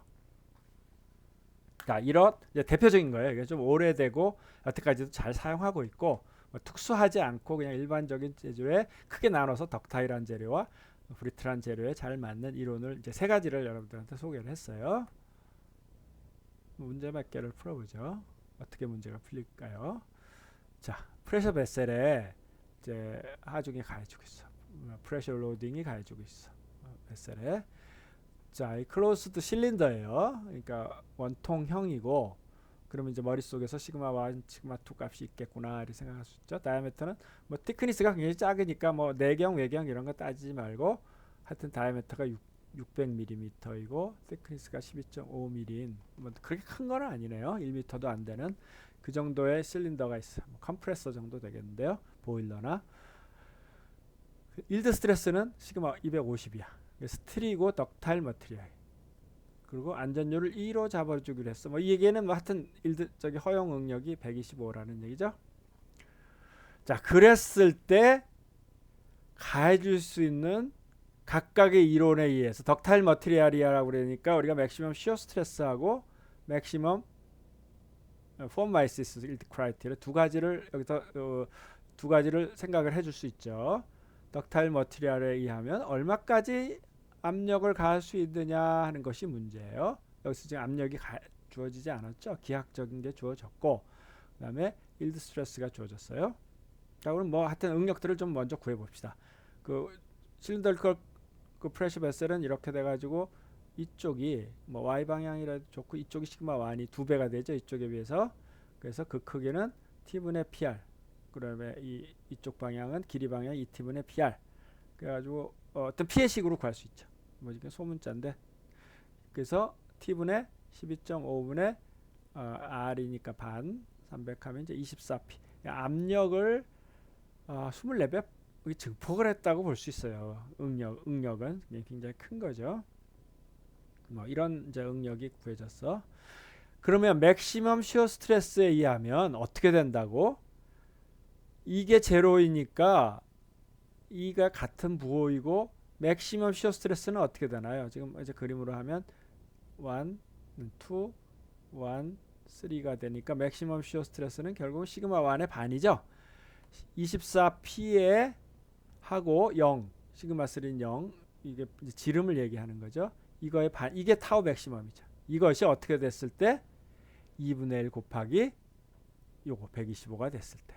자, 이런 이제 대표적인 거예요. 이게 좀 오래되고 여태까지도 잘 사용하고 있고 뭐 특수하지 않고 그냥 일반적인 재료에 크게 나눠서 덕타일한 재료와 브리틀한 재료에 잘 맞는 이론을 이제 세 가지를 여러분들한테 소개를 했어요. 문제 몇 개를 풀어보죠. 어떻게 문제가 풀릴까요? 자, 프레셔 베셀에 이제 하중이 가해주고 있어. 프레셔 로딩이 가해주고 있어. 베셀에. 자, 이 클로스드 실린더예요. 그러니까 원통형이고 그러면 이제 머릿속에서 시그마 1, 시그마 2 값이 있겠구나 이렇게 생각할 수 있죠. 다이아메터는 뭐 티크니스가 굉장히 작으니까 뭐 내경, 외경 이런 거 따지지 말고 하여튼 다이아메터가 600mm이고 티크니스가 12.5mm인 뭐 그렇게 큰 건 아니네요. 1m도 안 되는 그 정도의 실린더가 있어요. 뭐 컴프레서 정도 되겠는데요. 보일러나. 일드 스트레스는 시그마 250이야. 스트리고 덕타일 머티리얼. 그리고 안전율을 2로 잡아주기로 했어. 뭐 이 얘기는 뭐 하여튼 저기 허용 응력이 125라는 얘기죠. 자, 그랬을 때 가해줄 수 있는 각각의 이론에 의해서 덕타일 머티리얼이라고 그러니까 우리가 맥시멈 시어 스트레스하고 맥시멈 폼마이시스 일디크라이테리아 두 가지를 여기서 두 가지를 생각을 해줄 수 있죠. 덕타일 머티리얼에 의하면 얼마까지 압력을 가할 수 있느냐 하는 것이 문제예요. 여기서 지금 압력이 주어지지 않았죠. 기하학적인 게 주어졌고 그 다음에 일드 스트레스가 주어졌어요. 자, 그럼 뭐 하여튼 응력들을 좀 먼저 구해봅시다. 그 실린더리컬 그 프레셔 베셀은 이렇게 돼가지고 이쪽이 뭐 y 방향이라도 좋고 이쪽이 시그마 1이 2배가 되죠. 이쪽에 비해서. 그래서 그 크기는 t분의 pr. 그다음에 이쪽 방향은 길이 방향 2t분의 pr. 그래가지고 어떤 피해식으로 구할 수 있죠. 뭐 이게 소문자인데. 그래서 t분의 12.5분의 r이니까 반 300하면 이제 24p. 압력을 24배 증폭을 했다고 볼 수 있어요. 응력은 굉장히 큰 거죠. 뭐 이런 이제 응력이 구해졌어. 그러면 맥시멈 시어 스트레스에 의하면 어떻게 된다고? 이게 제로이니까 이가 같은 부호이고 맥시멈 시어 스트레스는 어떻게 되나요? 지금 이제 그림으로 하면 1, 2, 1, 3가 되니까 맥시멈 시어 스트레스는 결국 시그마 1의 반이죠. 24p에 하고 0, 시그마 3는 0. 이게 지름을 얘기하는 거죠. 이거의 반, 이게 타우 맥시멈이죠. 이것이 어떻게 됐을 때 2분의 1 곱하기 요거 125가 됐을 때.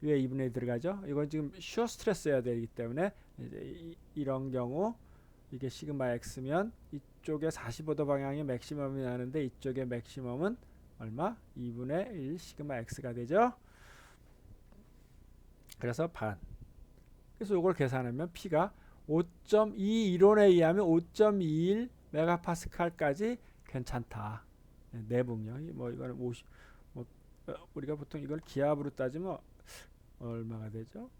위에 2분의 1 들어가죠. 이건 지금 슈어 스트레스여야 되기 때문에 이제 이런 경우 이게 시그마 x면 이쪽에 45도 방향이 맥시멈이 나는데 이쪽에 맥시멈은 얼마? 2분의 1 시그마 x가 되죠. 그래서 반. 그래서 이걸 계산하면 P가 5.2 이론에 의하면 5.21 메가파스칼까지 괜찮다. 내분요. 뭐 이거는 50, 뭐 우리가 보통 이걸 기압으로 따지면 얼마가 되죠?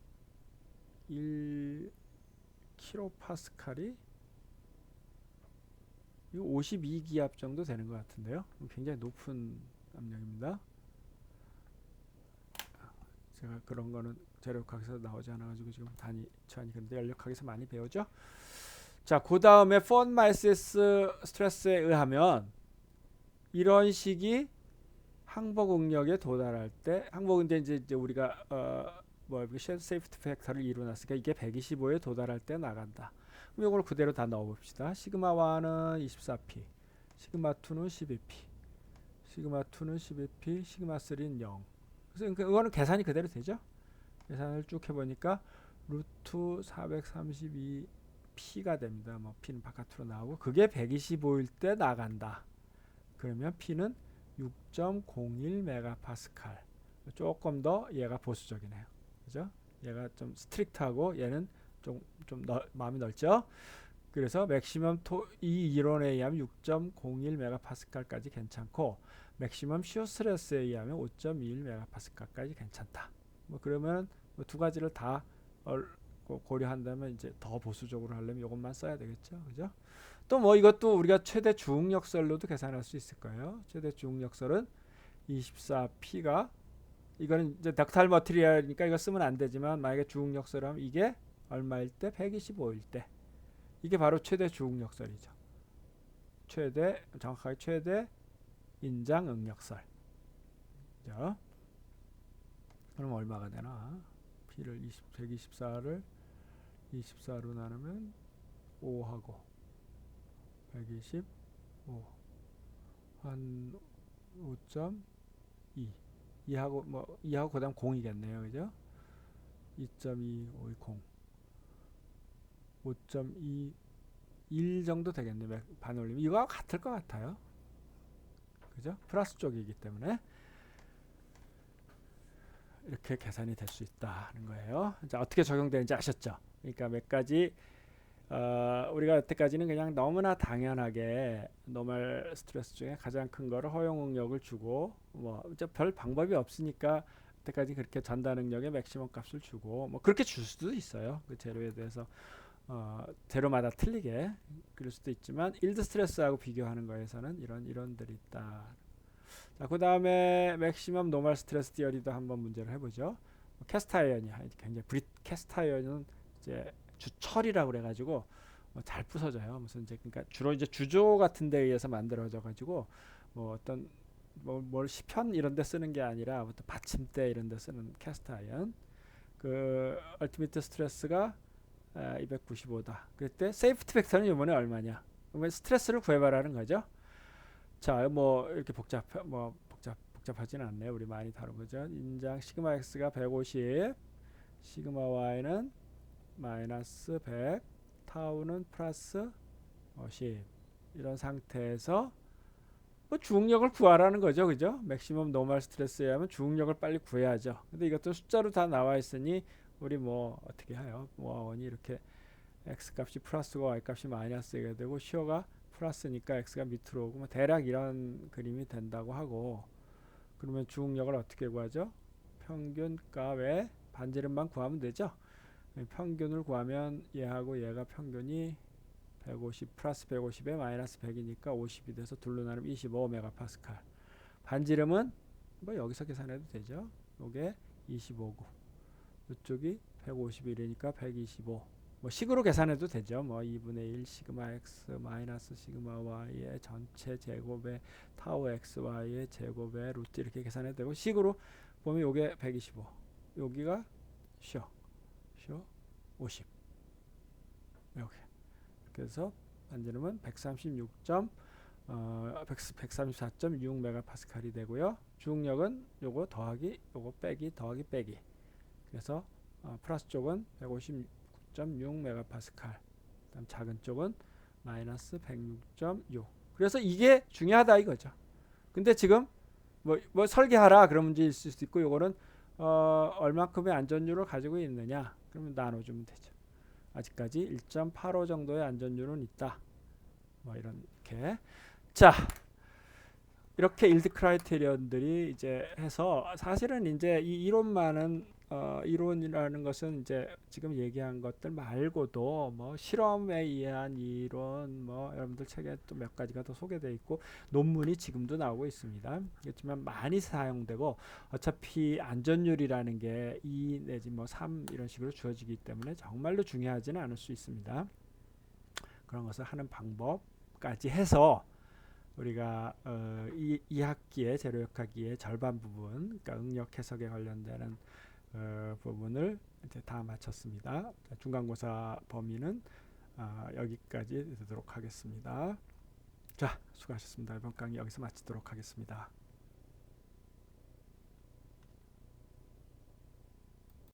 1 킬로파스칼이 52기압 정도 되는 것 같은데요. 굉장히 높은 압력입니다. 제가 그런 거는 재력학에서 나오지 않아가지고 지금 단위 차니 근데 연력학에서 많이 배우죠. 자, 그 다음에 폰 마이시스 스트레스에 의하면 이런 식이 항복 응력에 도달할 때 항복은 이제 우리가 뭐 세이프티 팩터를 이루어놨으니까 이게 125에 도달할 때 나간다. 그럼 이걸 그대로 다 넣어봅시다. 시그마 1은 24p, 시그마 2는 12p, 시그마 2는 12p, 시그마 3는 0. 그래서 이거는 계산이 그대로 되죠. 계산을 쭉 해보니까 루트 432p가 됩니다. 뭐 p는 바깥으로 나오고 그게 125일 때 나간다. 그러면 p는 6.01 메가파스칼. 조금 더 얘가 보수적이네요. 그죠? 얘가 좀 스트릭트하고 얘는 좀 마음이 넓죠. 그래서 맥시멈 이 이론에 의하면 6.01 메가파스칼까지 괜찮고 맥시멈 시어 스트레스에 의하면 5.21 메가파스칼까지 괜찮다. 뭐 그러면 뭐 두 가지를 다 고려한다면 이제 더 보수적으로 하려면 이것만 써야 되겠죠. 그죠? 또 뭐 이것도 우리가 최대 주응력설로도 계산할 수 있을 거예요. 최대 주응력설은 24p가 이거는 이제 덕탈 머티리얼이니까 이거 쓰면 안 되지만 만약에 주응력설하면 이게 얼마일 때? 125일 때. 이게 바로 최대 주응력설이죠. 정확하게 최대 인장 응력설. 그죠? 그럼 얼마가 되나? P를 124를 24로 나누면 5하고 125 한 5.2 2하고 뭐 2하고 그다음 0이겠네요. 그죠? 2.2520 5.21 정도 되겠네. 반올림 이거와 같을 것 같아요. 그죠? 플러스 쪽이기 때문에 이렇게 계산이 될 수 있다는 거예요. 자, 어떻게 적용되는지 아셨죠? 그러니까 몇 가지 우리가 여태까지는 그냥 너무나 당연하게 노멀 스트레스 중에 가장 큰 거를 허용 응력을 주고 뭐 별 방법이 없으니까 여태까지 그렇게 전달 능력의 맥시멈 값을 주고 뭐 그렇게 줄 수도 있어요. 그 재료에 대해서 재료마다 틀리게 그럴 수도 있지만 일드 스트레스하고 비교하는 거에서는 이런 이론들이 있다. 자, 그 다음에 맥시멈 노멀 스트레스 디어리도 한번 문제를 해보죠. 캐스트 아이언이 굉장히 캐스트 아이언은 이제 주철이라고 그래가지고 잘 부서져요. 무슨 이제 그러니까 주로 이제 주조 같은 데 의해서 만들어져 가지고 뭐 어떤 뭘 시편 이런 데 쓰는 게 아니라 어떤 받침대 이런 데 쓰는 캐스트 아이언. 그 얼티미트 스트레스가 295다. 그때 세이프티 팩터는 이번에 얼마냐? 그러면 스트레스를 구해봐라는 거죠. 자, 뭐 이렇게 복잡하지는 않네요. 우리 많이 다룬 거죠. 인장 시그마 x가 150, 시그마 y는 마이너스 100, 타우는 플러스 50. 이런 상태에서 뭐 주응력을 구하라는 거죠. 그죠? 맥시멈 노멀 스트레스에 하면 주응력을 빨리 구해야죠. 근데 이것도 숫자로 다 나와 있으니 우리 뭐 어떻게 해요? 뭐 원이 이렇게 x 값이 플러스고 y 값이 마이너스가 되고 시어가 플러스니까 x가 밑으로 오고 뭐 대략 이런 그림이 된다고 하고 그러면 주응력을 어떻게 구하죠? 평균 값의 반지름만 구하면 되죠. 평균을 구하면 얘하고 얘가 평균이 150 플러스 150에 마이너스 100이니까 50이 돼서 둘로 나누면 25 메가파스칼. 반지름은 뭐 여기서 계산해도 되죠. 요게 25고 이쪽이 151이니까 125. 뭐 식으로 계산해도 되죠. 뭐 2분의 1 시그마 x 마이너스 시그마 y의 전체 제곱에 타우 xy의 제곱에 루트 이렇게 계산해도 되고 식으로 보면 요게 125. 여기가 쉬어 50 이렇게 그래서 반지름은 134.6 메가파스칼이 되고요. 주응력은 요거 더하기 요거 빼기 더하기 빼기 그래서 플러스 쪽은 156.6 메가파스칼, 그다음 작은 쪽은 마이너스 106.6. 그래서 이게 중요하다 이거죠. 근데 지금 뭐 설계하라 그런 문제 있을 수도 있고, 요거는 얼마큼의 안전율을 가지고 있느냐 그러면 나눠주면 되죠. 아직까지 1.85 정도의 안전율은 있다. 뭐 이렇게. 자, 이렇게 일드 크라이테리언들이 이제 해서, 사실은 이제 이 이론만은 이론이라는 것은 이제 지금 얘기한 것들 말고도 뭐 실험에 의한 이론, 뭐 여러분들 책에 또 몇 가지가 더 소개되어 있고 논문이 지금도 나오고 있습니다. 그렇지만 많이 사용되고, 어차피 안전율이라는 게 2 내지 뭐 3 이런 식으로 주어지기 때문에 정말로 중요하지는 않을 수 있습니다. 그런 것을 하는 방법까지 해서 우리가 이 학기의 재료역학기의 절반 부분, 그러니까 응력 해석에 관련되는 부분을 이제 다 마쳤습니다. 중간고사 범위는 여기까지 되도록 하겠습니다. 자, 수고하셨습니다. 이번 강의 여기서 마치도록 하겠습니다.